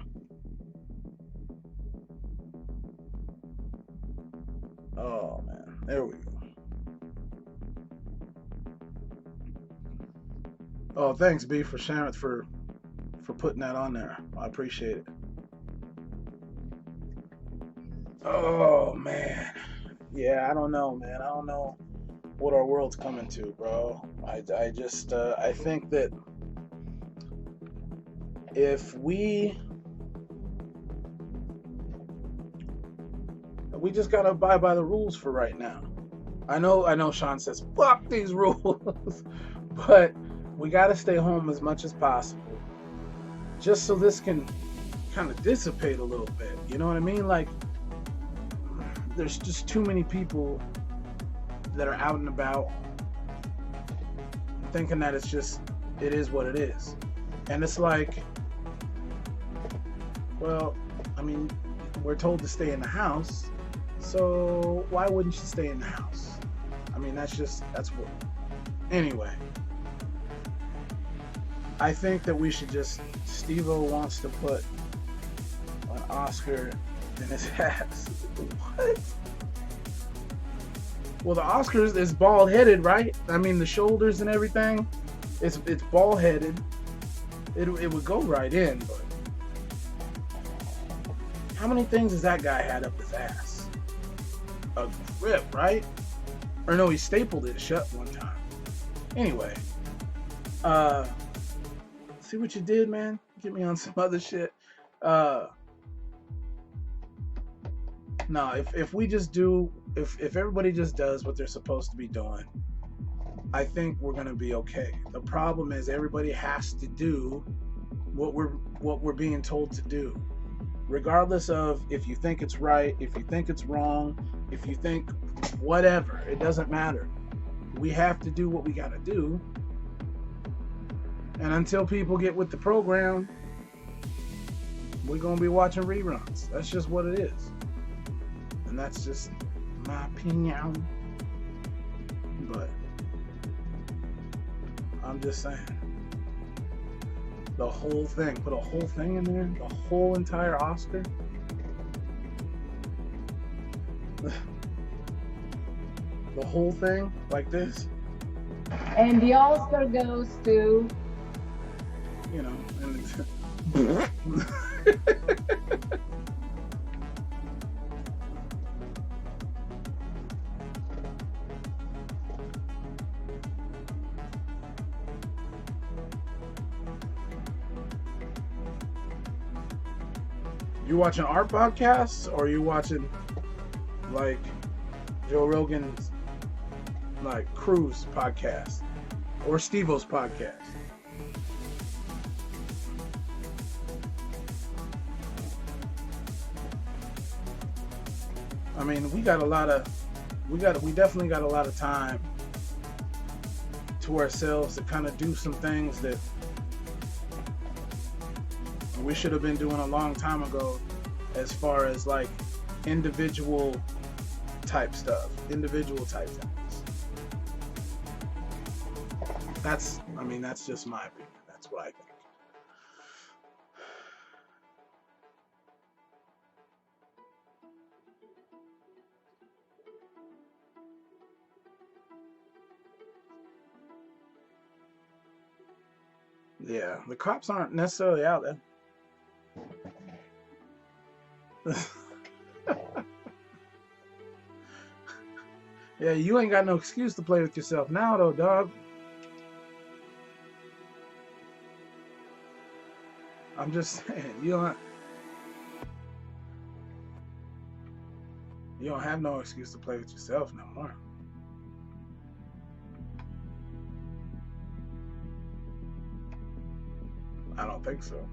Oh man, there we go. Oh, thanks B for sharing, for putting that on there. I appreciate it. Oh man. Yeah, I don't know, man. I don't know what our world's coming to, bro. I just I think that if we just gotta abide by the rules for right now. I know Sean says fuck these rules, but we gotta stay home as much as possible, just so this can kind of dissipate a little bit. You know what I mean? Like, there's just too many people that are out and about thinking that it is what it is. And it's like, well, I mean, we're told to stay in the house, so why wouldn't you stay in the house? I mean, that's what. Anyway, I think that we should just, Steve-O wants to put an Oscar in his ass. What? Well, the Oscars is bald-headed, right? I mean, the shoulders and everything, it's bald-headed. It would go right in, but how many things has that guy had up his ass? A grip, right? Or no, he stapled it shut one time. Anyway, see what you did, man? Get me on some other shit. No, if we just do, if everybody just does what they're supposed to be doing, I think we're gonna be okay. The problem is everybody has to do what we're being told to do, regardless of if you think it's right, if you think it's wrong, if you think whatever. It doesn't matter. We have to do what we got to do. And until people get with the program, we're going to be watching reruns. That's just what it is. And that's just my opinion. But I'm just saying. The whole thing. Put a whole thing in there. The whole entire Oscar. The whole thing like this.
And the Oscar goes to...
You know. And you watching art podcasts, or are you watching like Joe Rogan's like cruise podcast or Steve-O's podcast? I mean, we definitely got a lot of time to ourselves to kind of do some things that we should have been doing a long time ago, as far as like individual type stuff, individual type things. That's just my opinion. That's what I think. Yeah, the cops aren't necessarily out there. Yeah, you ain't got no excuse to play with yourself now, though, dog. I'm just saying, you don't have no excuse to play with yourself no more. I don't think so.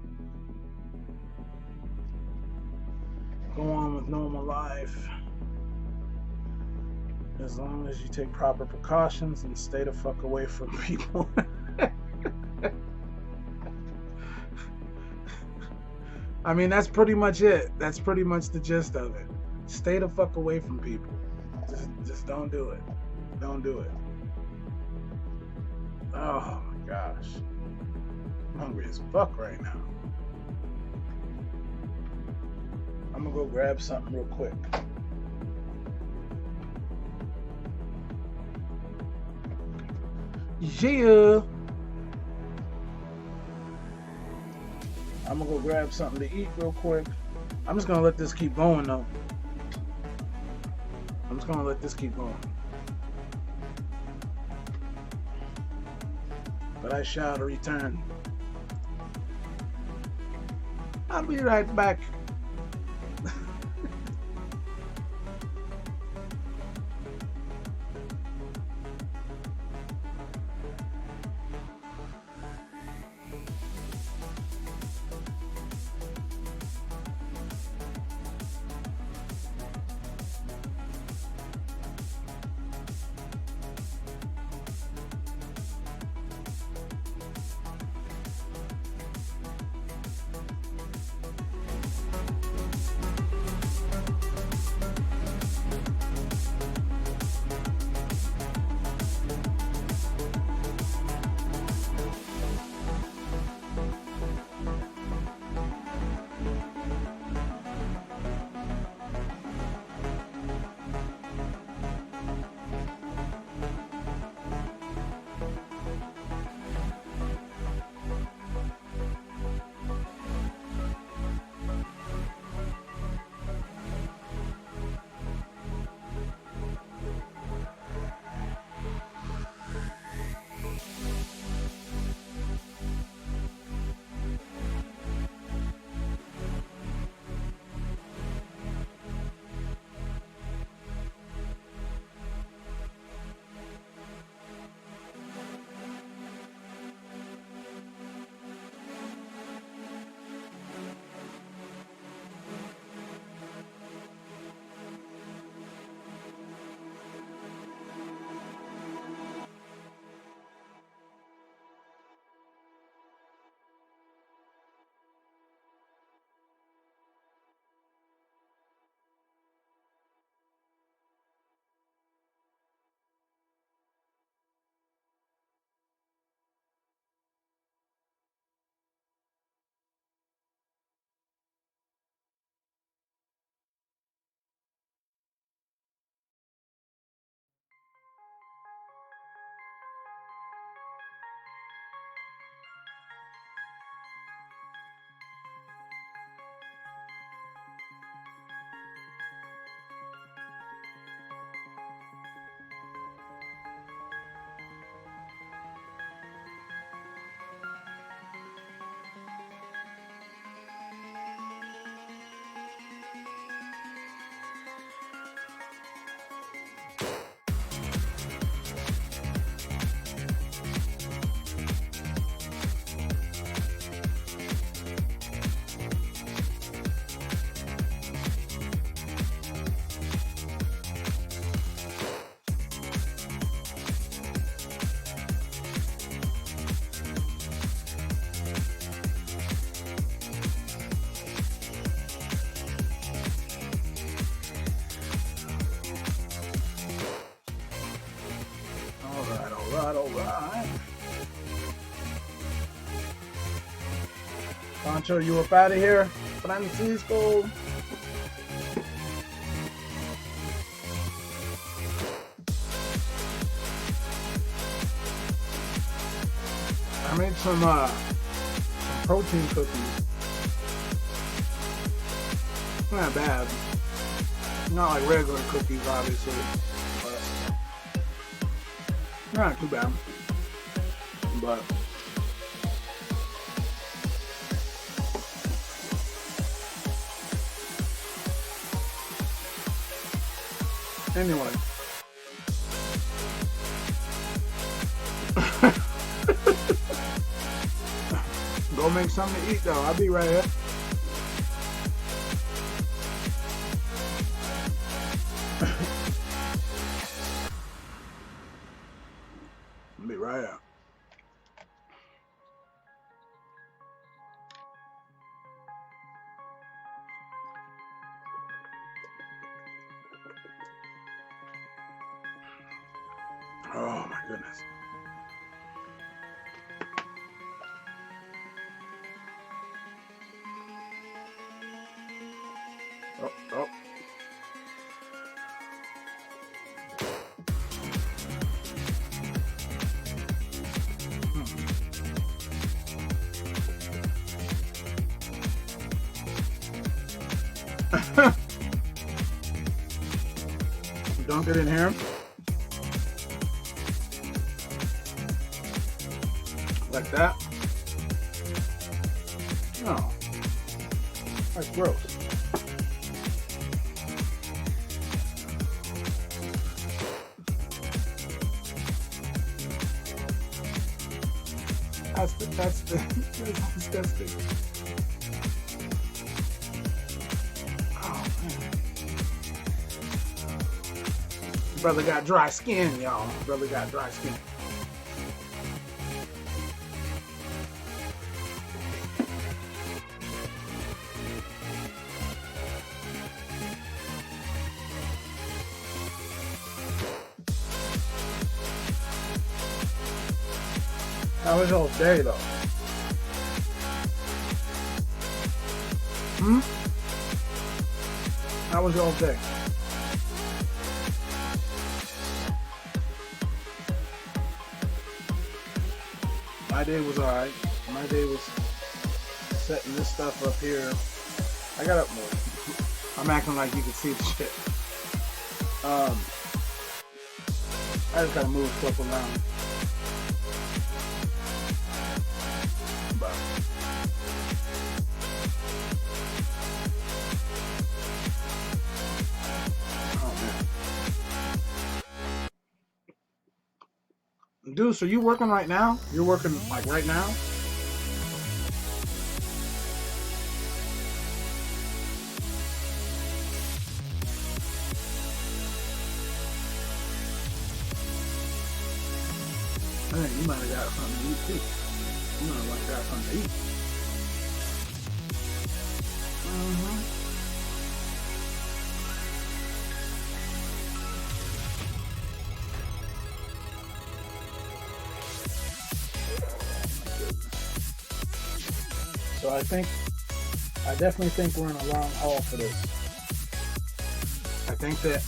Go on with normal life. As long as you take proper precautions and stay the fuck away from people. I mean, that's pretty much it. That's pretty much the gist of it. Stay the fuck away from people. Just don't do it. Don't do it. Oh my gosh. I'm hungry as fuck right now. I'm gonna go grab something real quick. Yeah. I'm gonna go grab something to eat real quick. I'm just gonna let this keep going though. I'm just gonna let this keep going. But I shall return. I'll be right back. alright. Pancho, you up out of here? Francisco. I made some protein cookies. Not bad. Not like regular cookies, obviously, but not too bad. But anyway. Go make something to eat though. I'll be right here. I'll be right here. Oh my goodness. Oh, oh. Dunk it in here. Like that. No. That's gross. That's disgusting. Oh man. Brother got dry skin, y'all. Brother got dry skin. How was your day though? How was your day? My day was alright. My day was setting this stuff up here. I got up more. I'm acting like you can see the shit. I just gotta move stuff around. But Deuce, are you working right now? You're working like right now? I think you might have got something to eat too. You might have got something to eat. So I definitely think we're in a long haul for this. I think that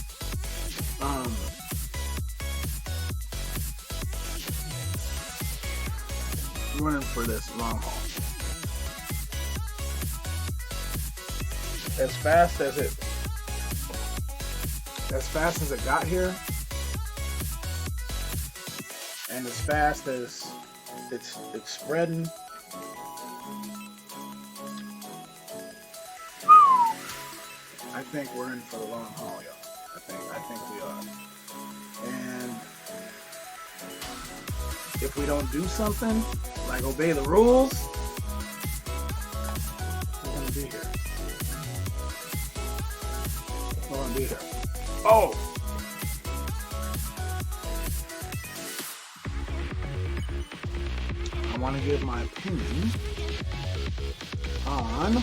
we're in for this long haul. As fast as it got here, and as fast as it's spreading. I think we're in for the long haul, y'all. I think we are. And if we don't do something, like obey the rules, we're gonna be here. We're gonna be here. Oh! I want to give my opinion on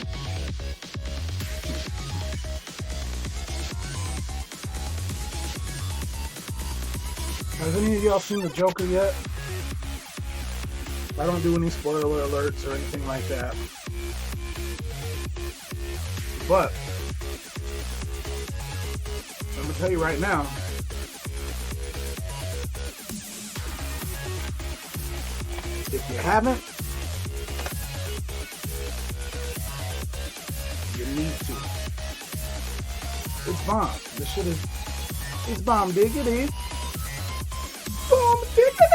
Has any of y'all seen the Joker yet? I don't do any spoiler alerts or anything like that. But I'm gonna tell you right now, if you haven't, you need to. It's bomb. This shit is, it's bomb diggity. Bomb diggity.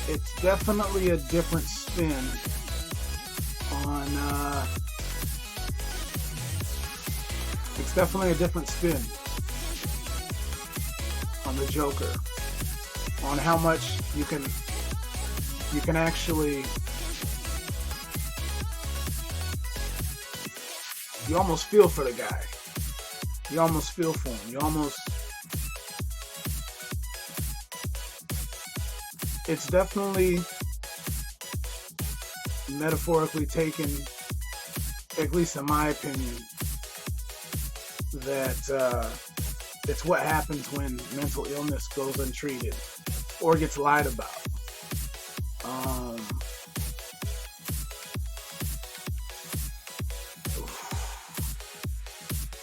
It's definitely a different spin on, it's definitely a different spin on the Joker, on how much you can actually, you almost feel for the guy. You almost feel for him. You almost, it's definitely metaphorically taken, at least in my opinion, that it's what happens when mental illness goes untreated or gets lied about.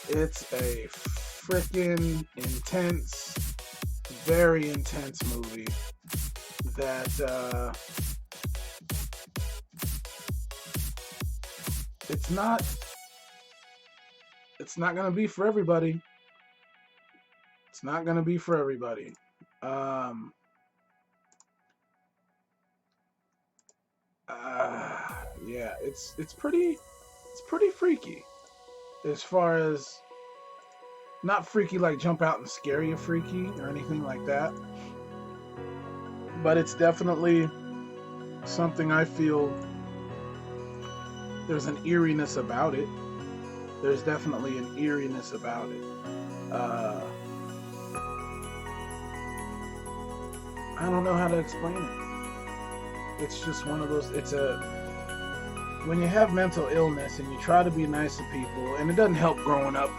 It's a freaking intense, very intense movie that it's not gonna be for everybody. It's not gonna be for everybody. Yeah, it's pretty freaky, as far as, not freaky like jump out and scare you freaky or anything like that, but it's definitely something I feel there's an eeriness about it. There's definitely an eeriness about it. I don't know how to explain it. It's just one of those, when you have mental illness and you try to be nice to people, and it doesn't help growing up,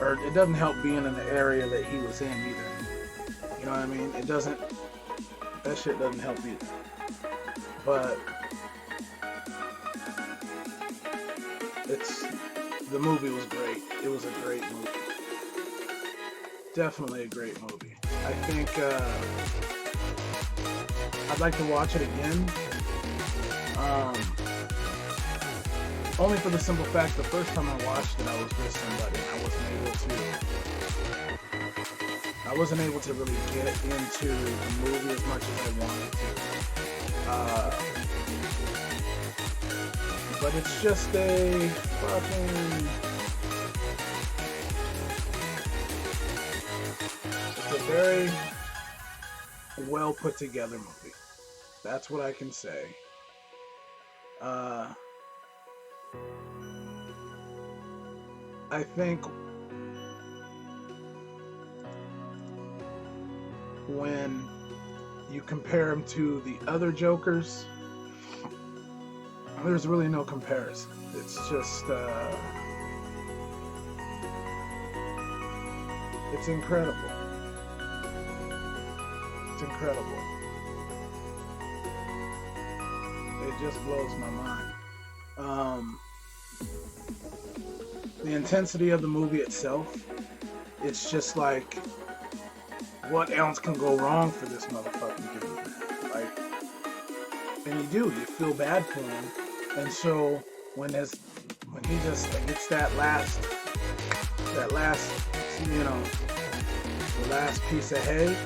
or it doesn't help being in the area that he was in either. You know what I mean? It doesn't, that shit doesn't help either. But the movie was great. It was a great movie. Definitely a great movie. I think I'd like to watch it again. Only for the simple fact, the first time I watched it, I was with somebody. I wasn't able to really get into the movie as much as I wanted to. But it's just a fucking, it's a very well put together movie. That's what I can say. I think when you compare him to the other Jokers, there's really no comparison. It's just, it's incredible. It's incredible. It just blows my mind. The intensity of the movie itself, it's just like, what else can go wrong for this motherfucking dude, man? Like, and you feel bad for him. And so when he just gets that last, you know, the last piece of hay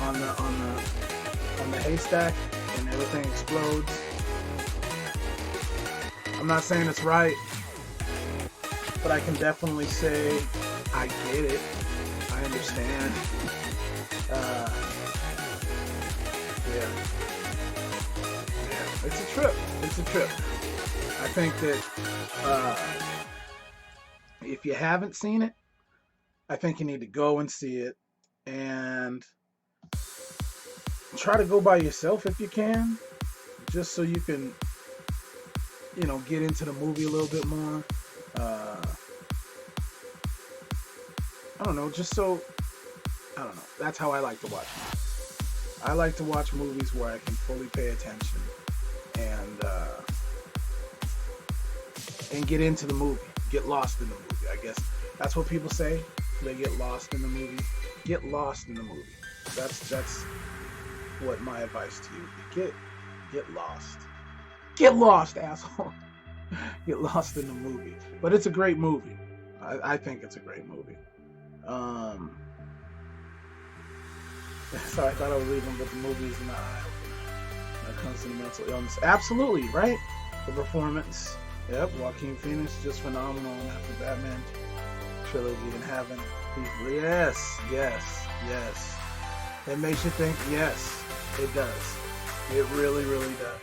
on the haystack, and everything explodes. I'm not saying it's right, but I can definitely say I get it. I understand. Yeah, it's a trip. It's a trip. I think that if you haven't seen it, I think you need to go and see it, and try to go by yourself if you can, just so you can, you know, get into the movie a little bit more. Uh, I don't know, just so I don't know. That's how I like to watch movies. I like to watch movies where I can fully pay attention and get into the movie, get lost in the movie. I guess that's what people say. They get lost in the movie. Get lost in the movie. That's what my advice to you. Get lost. Get lost, asshole. Get lost in the movie. But it's a great movie. I think it's a great movie. So I thought I was leaving, but the movie is not when it comes to mental illness. Absolutely, right? The performance. Yep, Joaquin Phoenix just phenomenal after Batman trilogy and having people. Yes. It makes you think. Yes, it does. It really, really does.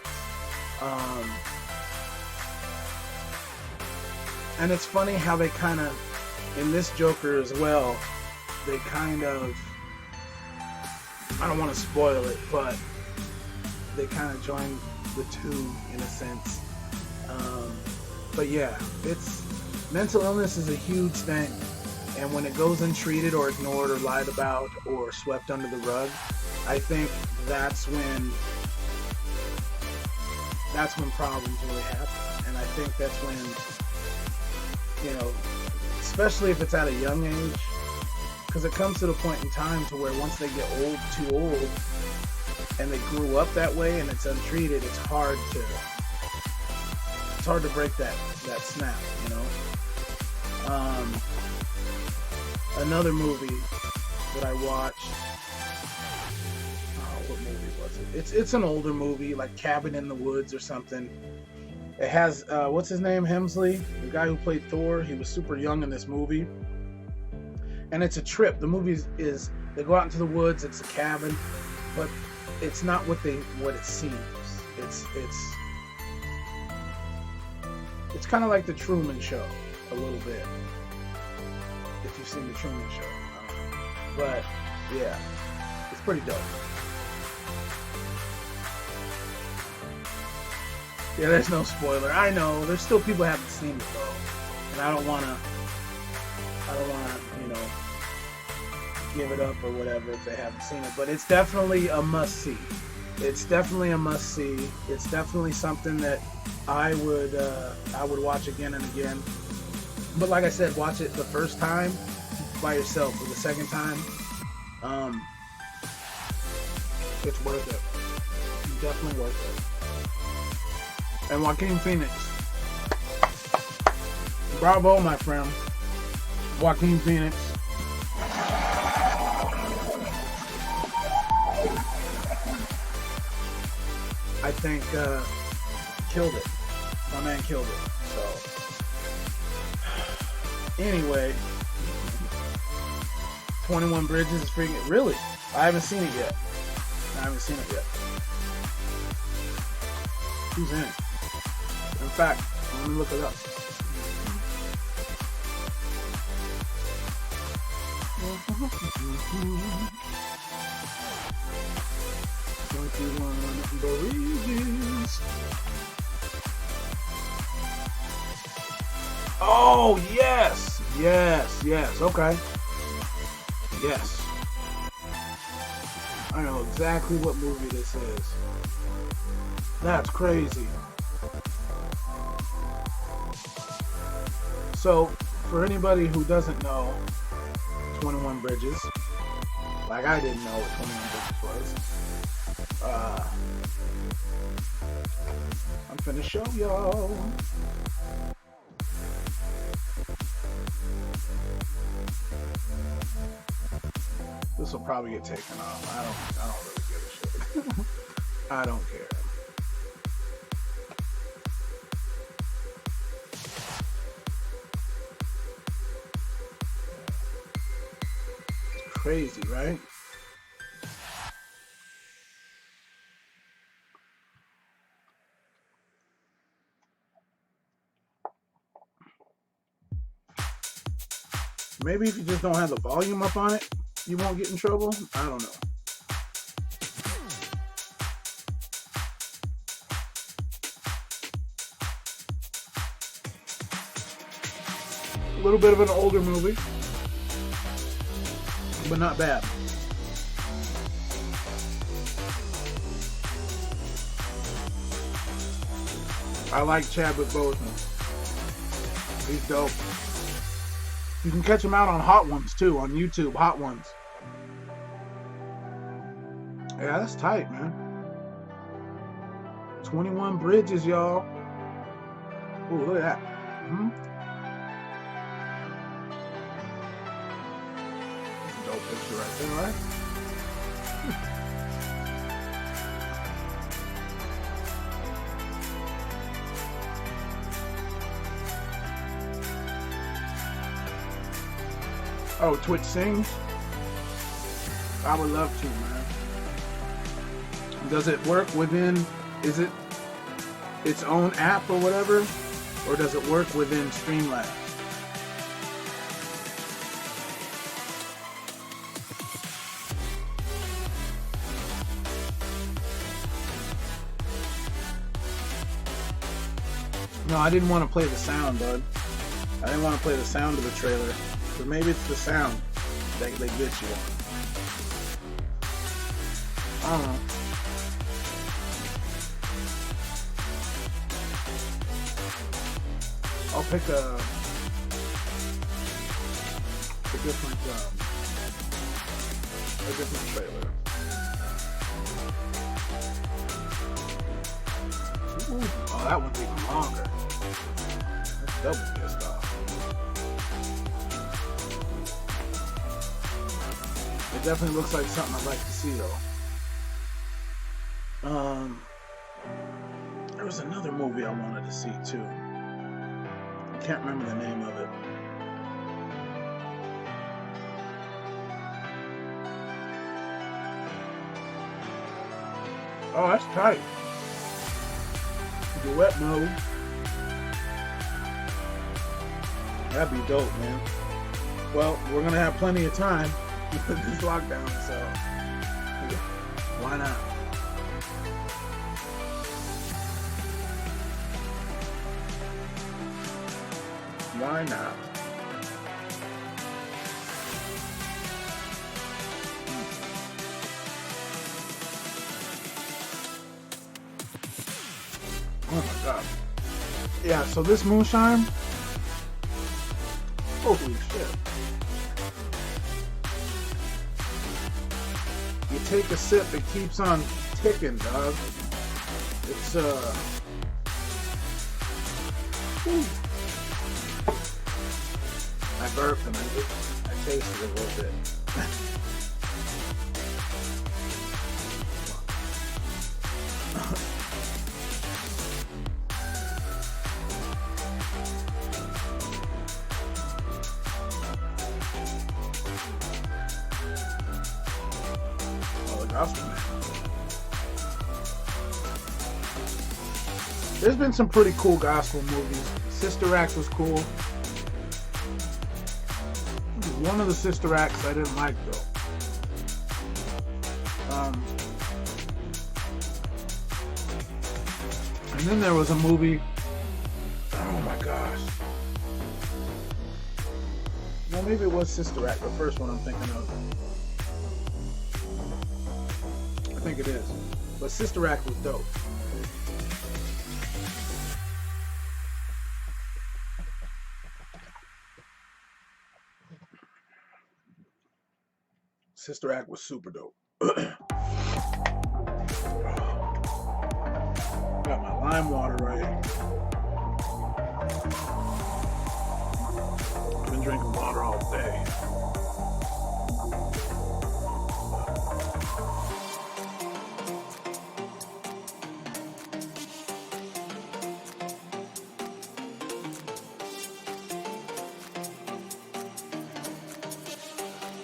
And it's funny how they kind of, in this Joker as well, they kind of, I don't want to spoil it, but they kind of join the two in a sense. But yeah, mental illness is a huge thing, and when it goes untreated or ignored or lied about or swept under the rug, I think that's when problems really happen. And I think that's when, especially if it's at a young age, because it comes to the point in time to where once they get too old, and they grew up that way and it's untreated, it's hard to break that snap, Another movie that I watched, what movie was it? It's an older movie, like Cabin in the Woods or something. It has, what's his name, Hemsley, the guy who played Thor. He was super young in this movie. And it's a trip. The movie is they go out into the woods, it's a cabin, but it's not what it seems. It's kind of like the Truman Show, a little bit. If you've seen the Truman Show. But yeah, it's pretty dope. Yeah, there's no spoiler. I know there's still people who haven't seen it though, and I don't wanna, give it up or whatever if they haven't seen it. But it's definitely a must see. It's definitely a must see. It's definitely something that I would watch again and again. But like I said, watch it the first time by yourself. Or the second time, it's worth it. It's definitely worth it. And Joaquin Phoenix, bravo, my friend. Joaquin Phoenix. I think killed it. My man killed it. So anyway, 21 Bridges is freaking really. I haven't seen it yet. Who's in it? In fact, let me look it up. Oh, yes. Okay. Yes. I know exactly what movie this is. That's crazy. So, for anybody who doesn't know 21 Bridges, like I didn't know what 21 Bridges was, I'm finna show y'all. This will probably get taken off. I don't really give a shit. I don't care. It's crazy, right? Maybe if you just don't have the volume up on it, you won't get in trouble. I don't know. A little bit of an older movie, but not bad. I like Chadwick Boseman. He's dope. You can catch him out on Hot Ones too, on YouTube, Hot Ones. Yeah, that's tight, man. 21 Bridges, y'all. Ooh, look at that. That's a dope picture right there, right? Oh, Twitch sings? I would love to, man. Does it work within, is it its own app or whatever? Or does it work within Streamlabs? No, I didn't want to play the sound, bud. I didn't want to play the sound of the trailer. But maybe it's the sound that they get you on. I don't know. I'll pick a different trailer. Ooh, oh, that one's even longer. That's double pissed off. It definitely looks like something I'd like to see, though. There was another movie I wanted to see too. I can't remember the name of it. Oh, that's tight. Duet mode. That'd be dope, man. Well, we're gonna have plenty of time with this lockdown, so why not? Why not? Oh my god. Yeah, so this moonshine, holy shit. You take a sip, it keeps on ticking, dog. It's whew. I burped and I tasted it a little bit. Oh, the gospel man. There's been some pretty cool gospel movies. Sister Act was cool. One of the Sister Acts I didn't like though. And then there was a movie. Oh my gosh. Well, maybe it was Sister Act, the first one I'm thinking of. I think it is. But Sister Act was dope. Sister Act was super dope. Got my lime water right. I've been drinking water all day.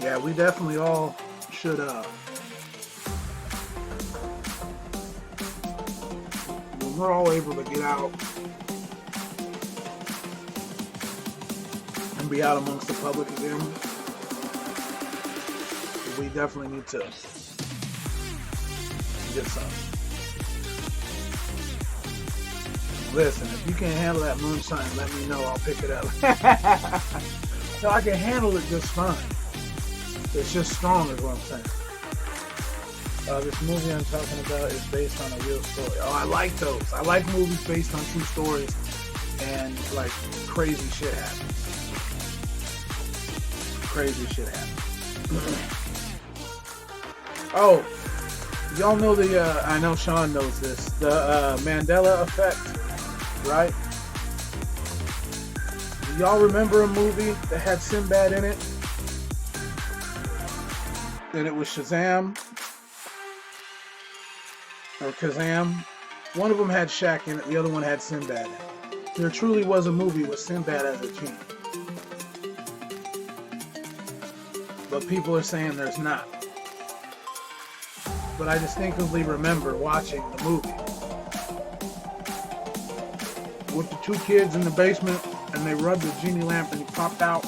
Yeah, we definitely all should when we're all able to get out and be out amongst the public again, we definitely need to get some. Listen, if you can't handle that moonshine, let me know. I'll pick it up. So I can handle it just fine. It's just strong, is what I'm saying. This movie I'm talking about is based on a real story. Oh, I like those. I like movies based on true stories and like crazy shit happens. Crazy shit happens. Oh, y'all know I know Sean knows this, the Mandela effect, right? Do y'all remember a movie that had Sinbad in it? And it was Shazam or Kazam. One of them had Shaq in it, the other one had Sinbad in it. There truly was a movie with Sinbad as a king. But people are saying there's not. But I distinctly remember watching the movie with the two kids in the basement, and they rubbed the genie lamp and he popped out.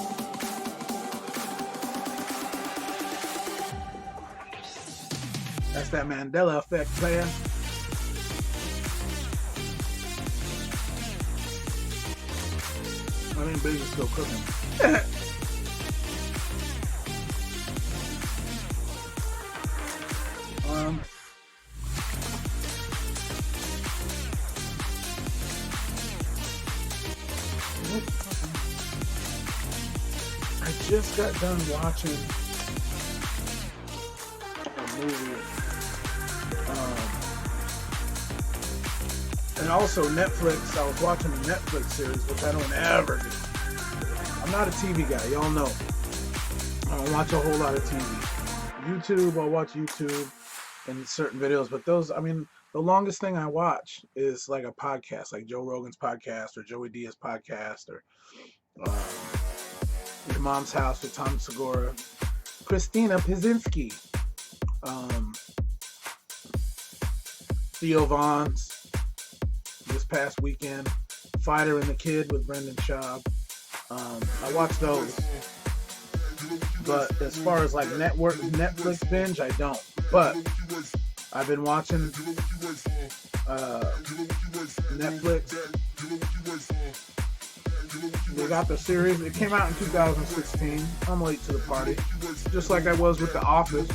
That's that Mandela effect, player. I think Big is still cooking. I just got done watching a movie. And also Netflix. I was watching a Netflix series, which I don't ever do. I'm not a TV guy, y'all know. I don't watch a whole lot of TV. YouTube, I'll watch YouTube and certain videos, but those, I mean, the longest thing I watch is like a podcast, like Joe Rogan's podcast or Joey Diaz's podcast or Your Mom's House with Tom Segura, Christina Pizzinski, Theo Vaughn's this past weekend, Fighter and the Kid with Brendan Schaub. I watch those. But as far as like Netflix binge, I don't. But I've been watching Netflix. They got the series. It came out in 2016. I'm late to the party. Just like I was with The Office.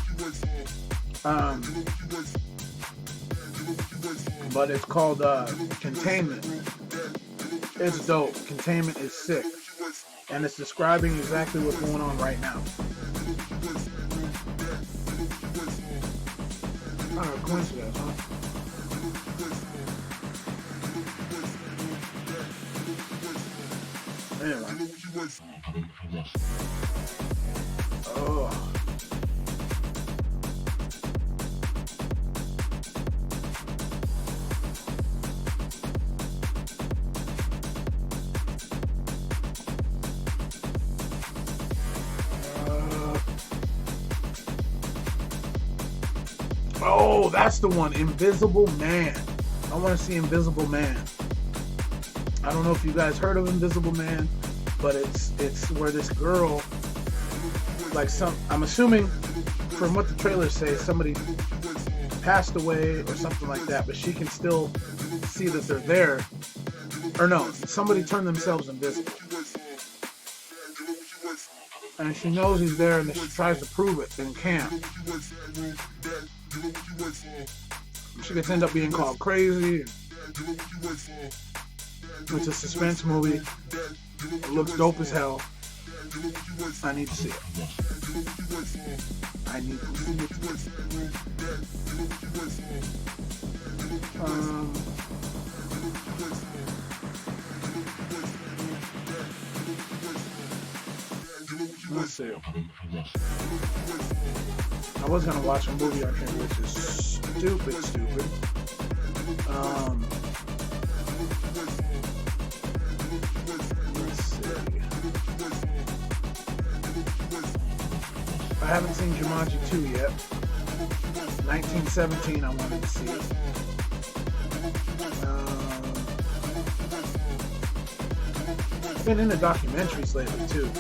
But it's called Containment. It's dope. Containment is sick. And it's describing exactly what's going on right now. Kind of a coincidence, huh? Anyway. Oh. Oh, that's the one. Invisible Man. I want to see Invisible Man. I don't know if you guys heard of Invisible Man, but it's where this girl, like I'm assuming from what the trailers say, somebody passed away or something like that, but she can still see that they're there. Or no, somebody turned themselves invisible. And she knows he's there, and then she tries to prove it and can't. She could end up being called crazy. It's a suspense movie. It looks dope as hell. I need to see it. I need to see it. Let's see. I was gonna watch a movie on here which is stupid. Let's see. I haven't seen Jumanji 2 yet. 1917 I wanted to see. I've been into documentaries lately too.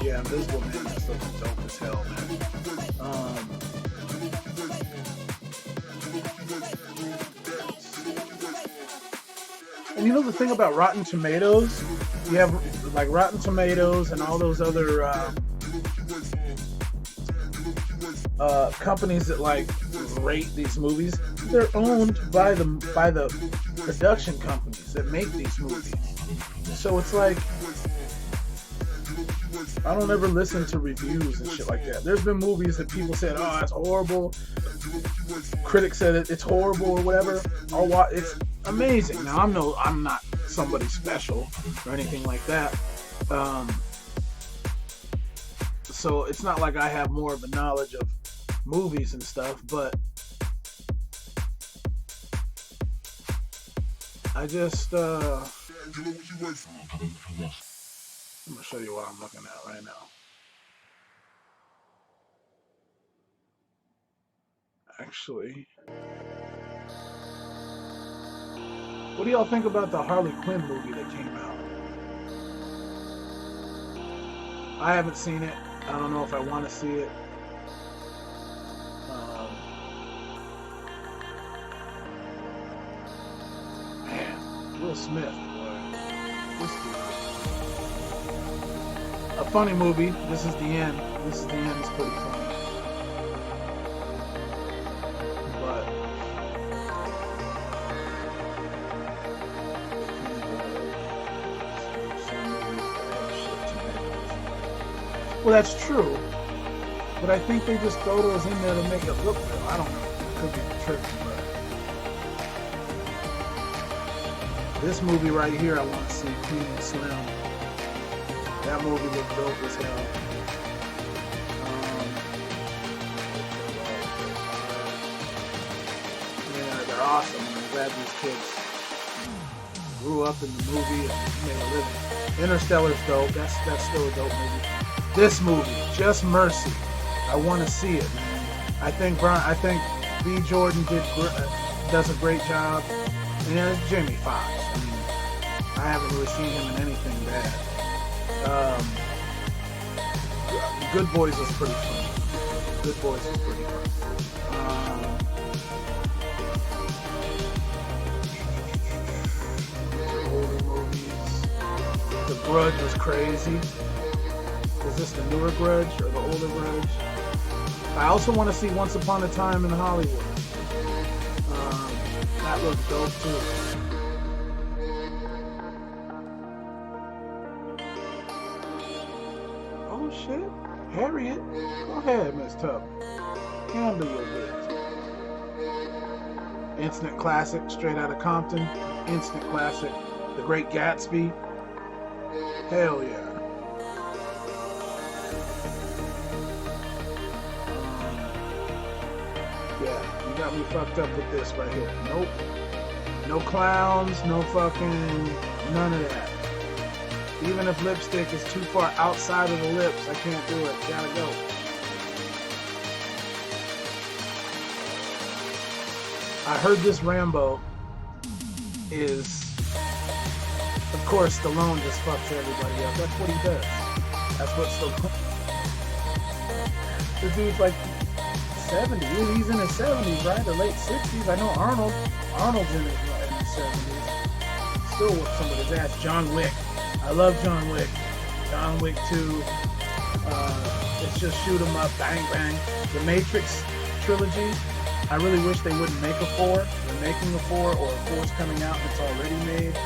Yeah, Invisible Man is so dope as hell, man. And you know the thing about Rotten Tomatoes? You have like Rotten Tomatoes and all those other companies that like rate these movies. They're owned by the production companies that make these movies. So it's like I don't ever listen to reviews and shit like that. There's been movies that people said, "Oh, that's horrible." Critics said it's horrible or whatever. It's amazing. Now I'm not somebody special or anything like that. So it's not like I have more of a knowledge of movies and stuff, but I just I'm gonna show you what I'm looking at right now. Actually, what do y'all think about the Harley Quinn movie that came out? I haven't seen it. I don't know if I want to see it. Man, Will Smith, boy. This dude. A funny movie. This is the end. This is the end. It's pretty funny. But well, that's true. But I think they just throw those in there to make it look real. I don't know. It could be tricky, but this movie right here, I want to see Clean and Slim. That movie looked dope as hell. Yeah, they're awesome. I'm glad these kids grew up in the movie and made a living. Interstellar's dope. That's still a dope movie. This movie, Just Mercy. I want to see it, man. I think B. Jordan does a great job. And there's Jamie Foxx. I mean, I haven't really seen him in anything bad. Good Boys was pretty funny. Good Boys was pretty funny. Older movies. The Grudge was crazy. Is this the newer Grudge or the older Grudge? I also want to see Once Upon a Time in Hollywood. That looks dope too. Oh shit. Harriet. Go ahead, Miss Tubb. Handle your business. Instant classic, straight out of Compton. Instant classic. The Great Gatsby. Hell yeah. Yeah, you got me fucked up with this right here. Nope. No clowns, no fucking, none of that. Even if lipstick is too far outside of the lips, I can't do it. Gotta go. I heard this Rambo is, of course, Stallone just fucks everybody up. That's what he does. That's what Stallone. This dude's like 70s. He's in his 70s, right? Or late 60s. I know Arnold's in his 70s. Still whoop somebody's ass. John Wick. I love John Wick. John Wick 2. It's just shoot 'em up, bang bang. The Matrix trilogy. I really wish they wouldn't make a 4. They're making a 4, or a 4's coming out and it's already made.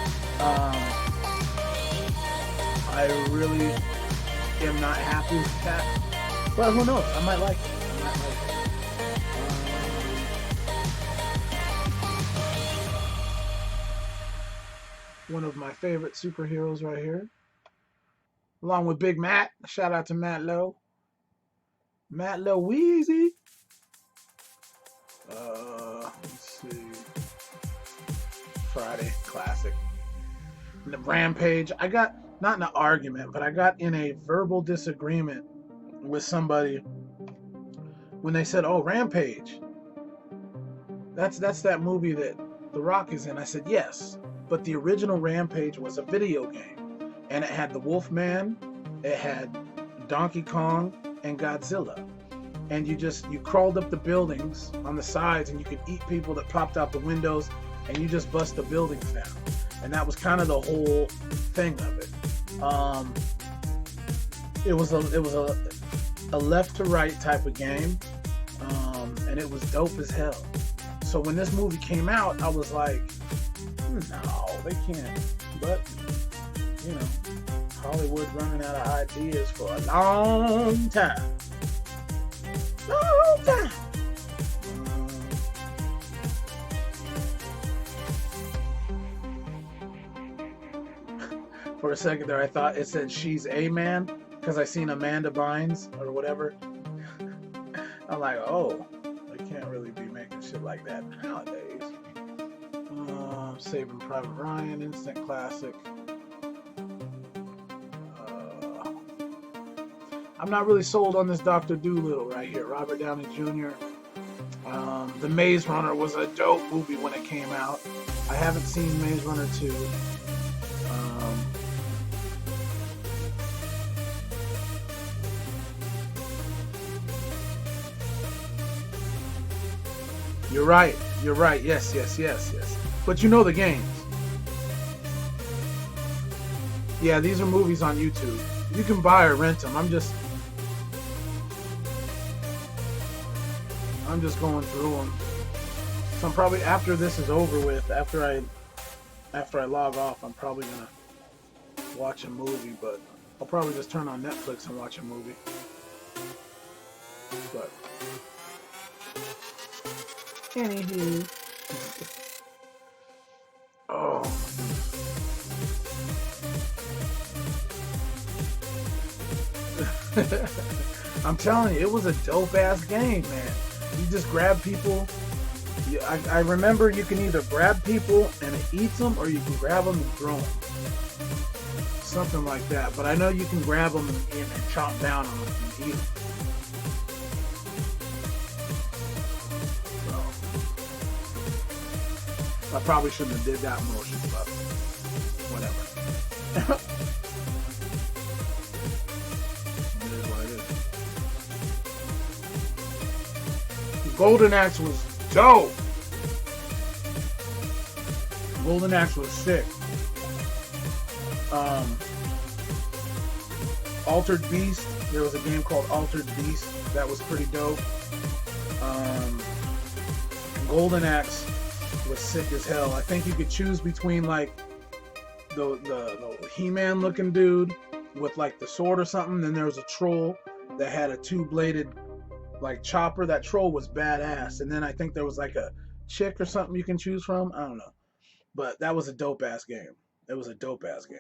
I really am not happy with that. But who knows? I might like it. One of my favorite superheroes right here. Along with Big Matt. Shout out to Matt Lowe. Matt Lowe Weezy. Let's see. Friday classic. The Rampage. I got, not in an argument, but I got in a verbal disagreement with somebody when they said, "Oh, Rampage. That's that movie that The Rock is in." I said, "Yes, but the original Rampage was a video game, and it had the Wolfman, it had Donkey Kong, and Godzilla. and you crawled up the buildings on the sides, and you could eat people that popped out the windows, and you just bust the buildings down. And that was kind of the whole thing of it. It was a left to right type of game, and it was dope as hell. So when this movie came out, I was like, no, they can't. But you know, Hollywood running out of ideas for a long time. Long time. For a second there, I thought it said she's a man because I seen Amanda Bynes or whatever. I'm like, oh, they can't really be making shit like that nowadays. Saving Private Ryan, instant classic. I'm not really sold on this Dr. Dolittle right here, Robert Downey Jr. The Maze Runner was a dope movie when it came out. I haven't seen Maze Runner 2. You're right. Yes. But you know the games. Yeah, these are movies on YouTube. You can buy or rent them. I'm just going through them. So I'm probably, after this is over with, after I log off, I'm probably gonna watch a movie. But I'll probably just turn on Netflix and watch a movie. But anywho. Oh. I'm telling you, it was a dope ass game, man. You just grab people. I remember you can either grab people and it eats them, or you can grab them and throw them. Something like that. But I know you can grab them and chomp down on them and eat them. I probably shouldn't have did that motion, but whatever. It is what it is. The Golden Axe was dope. Golden Axe was sick. Altered Beast. There was a game called Altered Beast that was pretty dope. Golden Axe was sick as hell. I think you could choose between like the He-Man looking dude with like the sword or something. Then there was a troll that had a two-bladed like chopper. That troll was badass. And then I think there was like a chick or something you can choose from. I don't know. But that was a dope ass game. It was a dope ass game.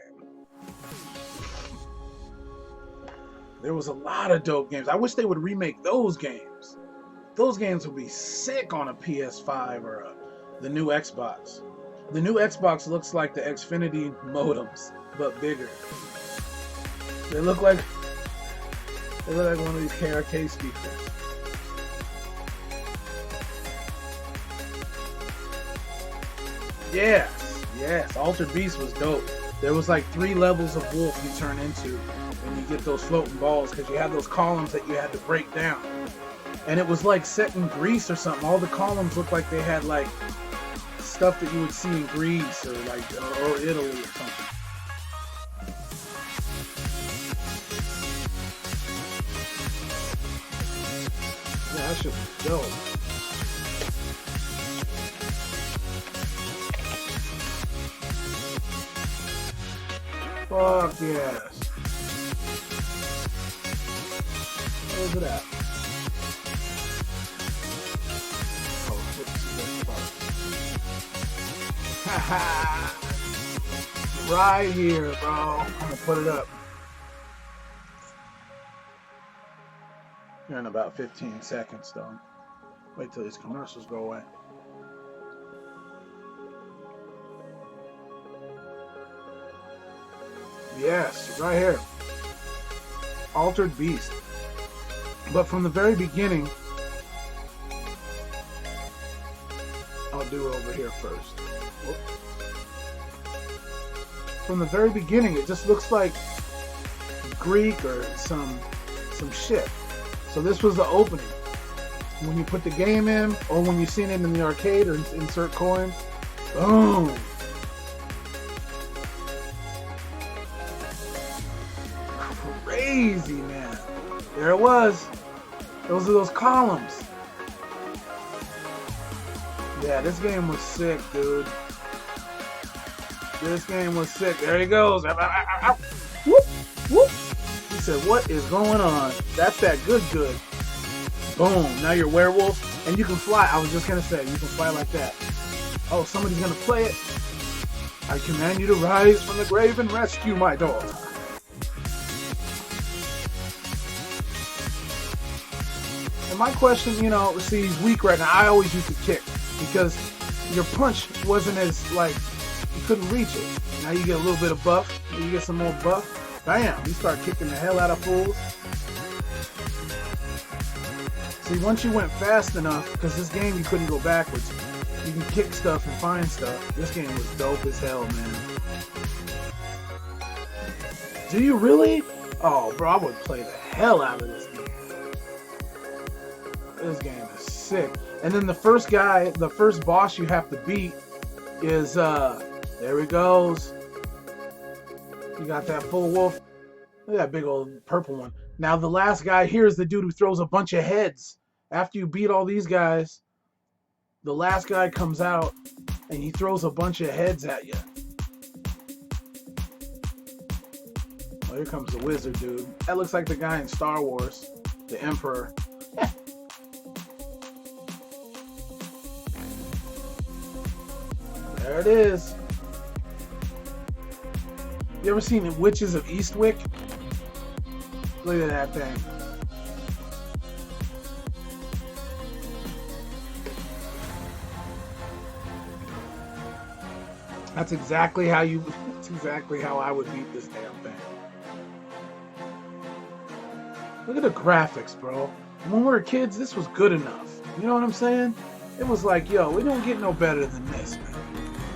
There was a lot of dope games. I wish they would remake those games. Those games would be sick on a PS5 or the new Xbox. The new Xbox looks like the Xfinity modems, but bigger. They look like one of these KRK speakers. Yes. Altered Beast was dope. There was like 3 levels of wolf you turn into when you get those floating balls, because you had those columns that you had to break down. And it was like set in Greece or something. All the columns looked like they had like stuff that you would see in Greece or Italy or something. Yeah, that should be dope. Fuck yes. Where's it at? Right here, bro. I'm gonna put it up here in about 15 seconds, though. Wait till these commercials go away. Yes, right here. Altered Beast. But from the very beginning, I'll do it over here first. Whoop. From the very beginning, it just looks like Greek or some shit. So this was the opening. when you put the game in, or when you seen it in the arcade or insert coin, boom. Crazy, man. There it was. Those are those columns. Yeah, this game was sick, dude. This game was sick. There he goes. Whoop, whoop. He said, what is going on? That's that good. Boom. Now you're a werewolf, and you can fly. I was just going to say, you can fly like that. Oh, somebody's going to play it. I command you to rise from the grave and rescue my daughter. And my question, you know, see, he's weak right now. I always used to kick because your punch wasn't as, like, you couldn't reach it. Now you get a little bit of buff. You get some more buff. Bam! You start kicking the hell out of fools. See, once you went fast enough, because this game you couldn't go backwards. You can kick stuff and find stuff. This game was dope as hell, man. Do you really? Oh, bro, I would play the hell out of this game. This game is sick. And then the first guy, the first boss you have to beat is, there he goes. You got that full wolf. Look at that big old purple one. Now the last guy here is the dude who throws a bunch of heads. After you beat all these guys, the last guy comes out and he throws a bunch of heads at you. Oh, here comes the wizard, dude. That looks like the guy in Star Wars, the Emperor. There it is. You ever seen the Witches of Eastwick? Look at that thing. That's exactly how I would beat this damn thing. Look at the graphics, bro. When we were kids, this was good enough. You know what I'm saying? It was like, yo, we don't get no better than this, man.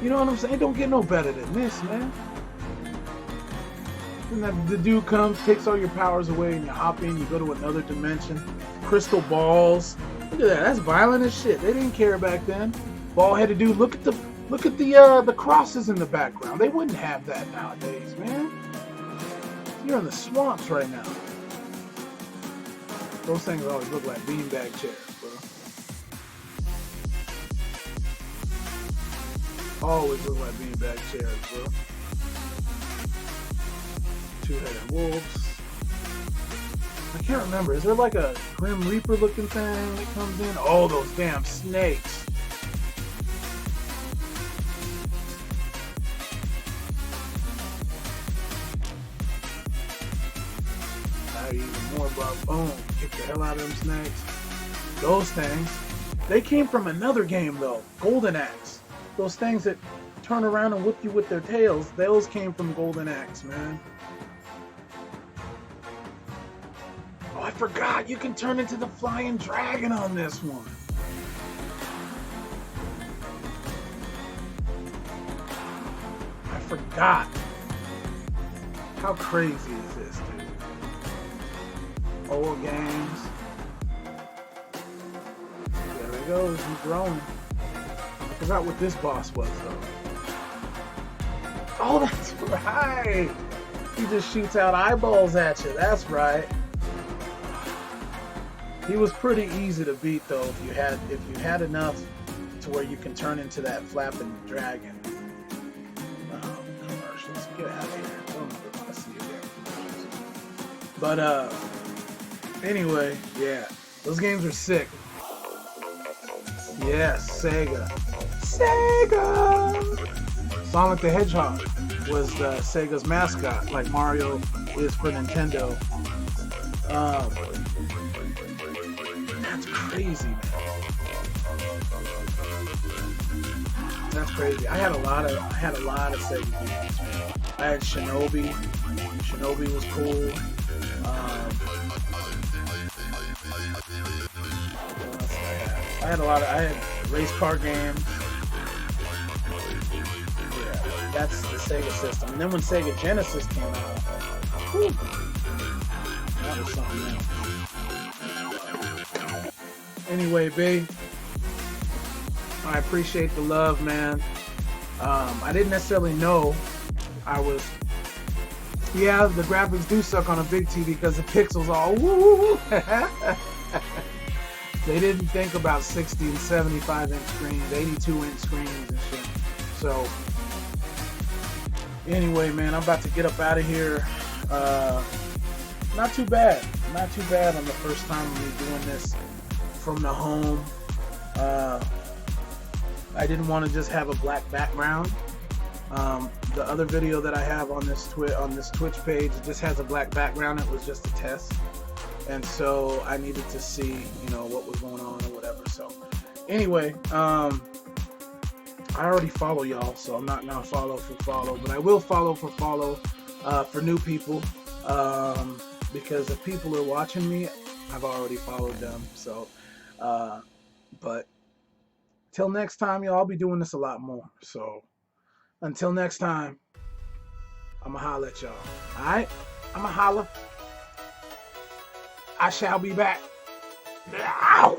You know what I'm saying? It don't get no better than this, man. And then the dude comes, takes all your powers away, and you hop in, you go to another dimension. Crystal balls. Look at that. That's violent as shit. They didn't care back then. Bald-headed dude. Look at the crosses in the background. They wouldn't have that nowadays, man. You're in the swamps right now. Those things always look like beanbag chairs, bro. Always look like beanbag chairs, bro. Two-headed wolves. I can't remember. Is there like a Grim Reaper looking thing that comes in? Oh, those damn snakes. Now even more, bro. Boom. Kick the hell out of them snakes. Those things. They came from another game, though. Golden Axe. Those things that turn around and whip you with their tails. Those came from Golden Axe, man. Oh, I forgot. You can turn into the flying dragon on this one. I forgot. How crazy is this, dude? Old games. There he goes. He's growing. I forgot what this boss was, though. Oh, that's right. He just shoots out eyeballs at you. That's right. He was pretty easy to beat, though, if you had enough to where you can turn into that flapping dragon. Commercials. Get out of here. I don't ever want to see you there. But anyway, yeah, those games are sick. Yes, Sega. Sonic the Hedgehog was Sega's mascot, like Mario is for Nintendo. That's crazy, man. That's crazy. I had a lot of Sega games, man. I had Shinobi. Shinobi was cool. I had race car games. Yeah, that's the Sega system. And then when Sega Genesis came out, whew, that was something else. Anyway, B, I appreciate the love, man. I didn't necessarily know I was. Yeah, the graphics do suck on a big TV because the pixels all woo. They didn't think about 60 and 75 inch screens, 82-inch screens and shit. So, anyway, man, I'm about to get up out of here. Not too bad. Not too bad on the first time of me doing this from the home. I didn't want to just have a black background. The other video that I have on this Twitch page, it just has a black background. It was just a test, and so I needed to see, what was going on or whatever. So, anyway, I already follow y'all, so I'm not gonna follow for follow, but I will follow for new people, because if people are watching me, I've already followed them. So, but till next time, y'all, I'll be doing this a lot more. So. Until next time, I'ma holla at y'all. Alright? I'ma holla. I shall be back. Ow!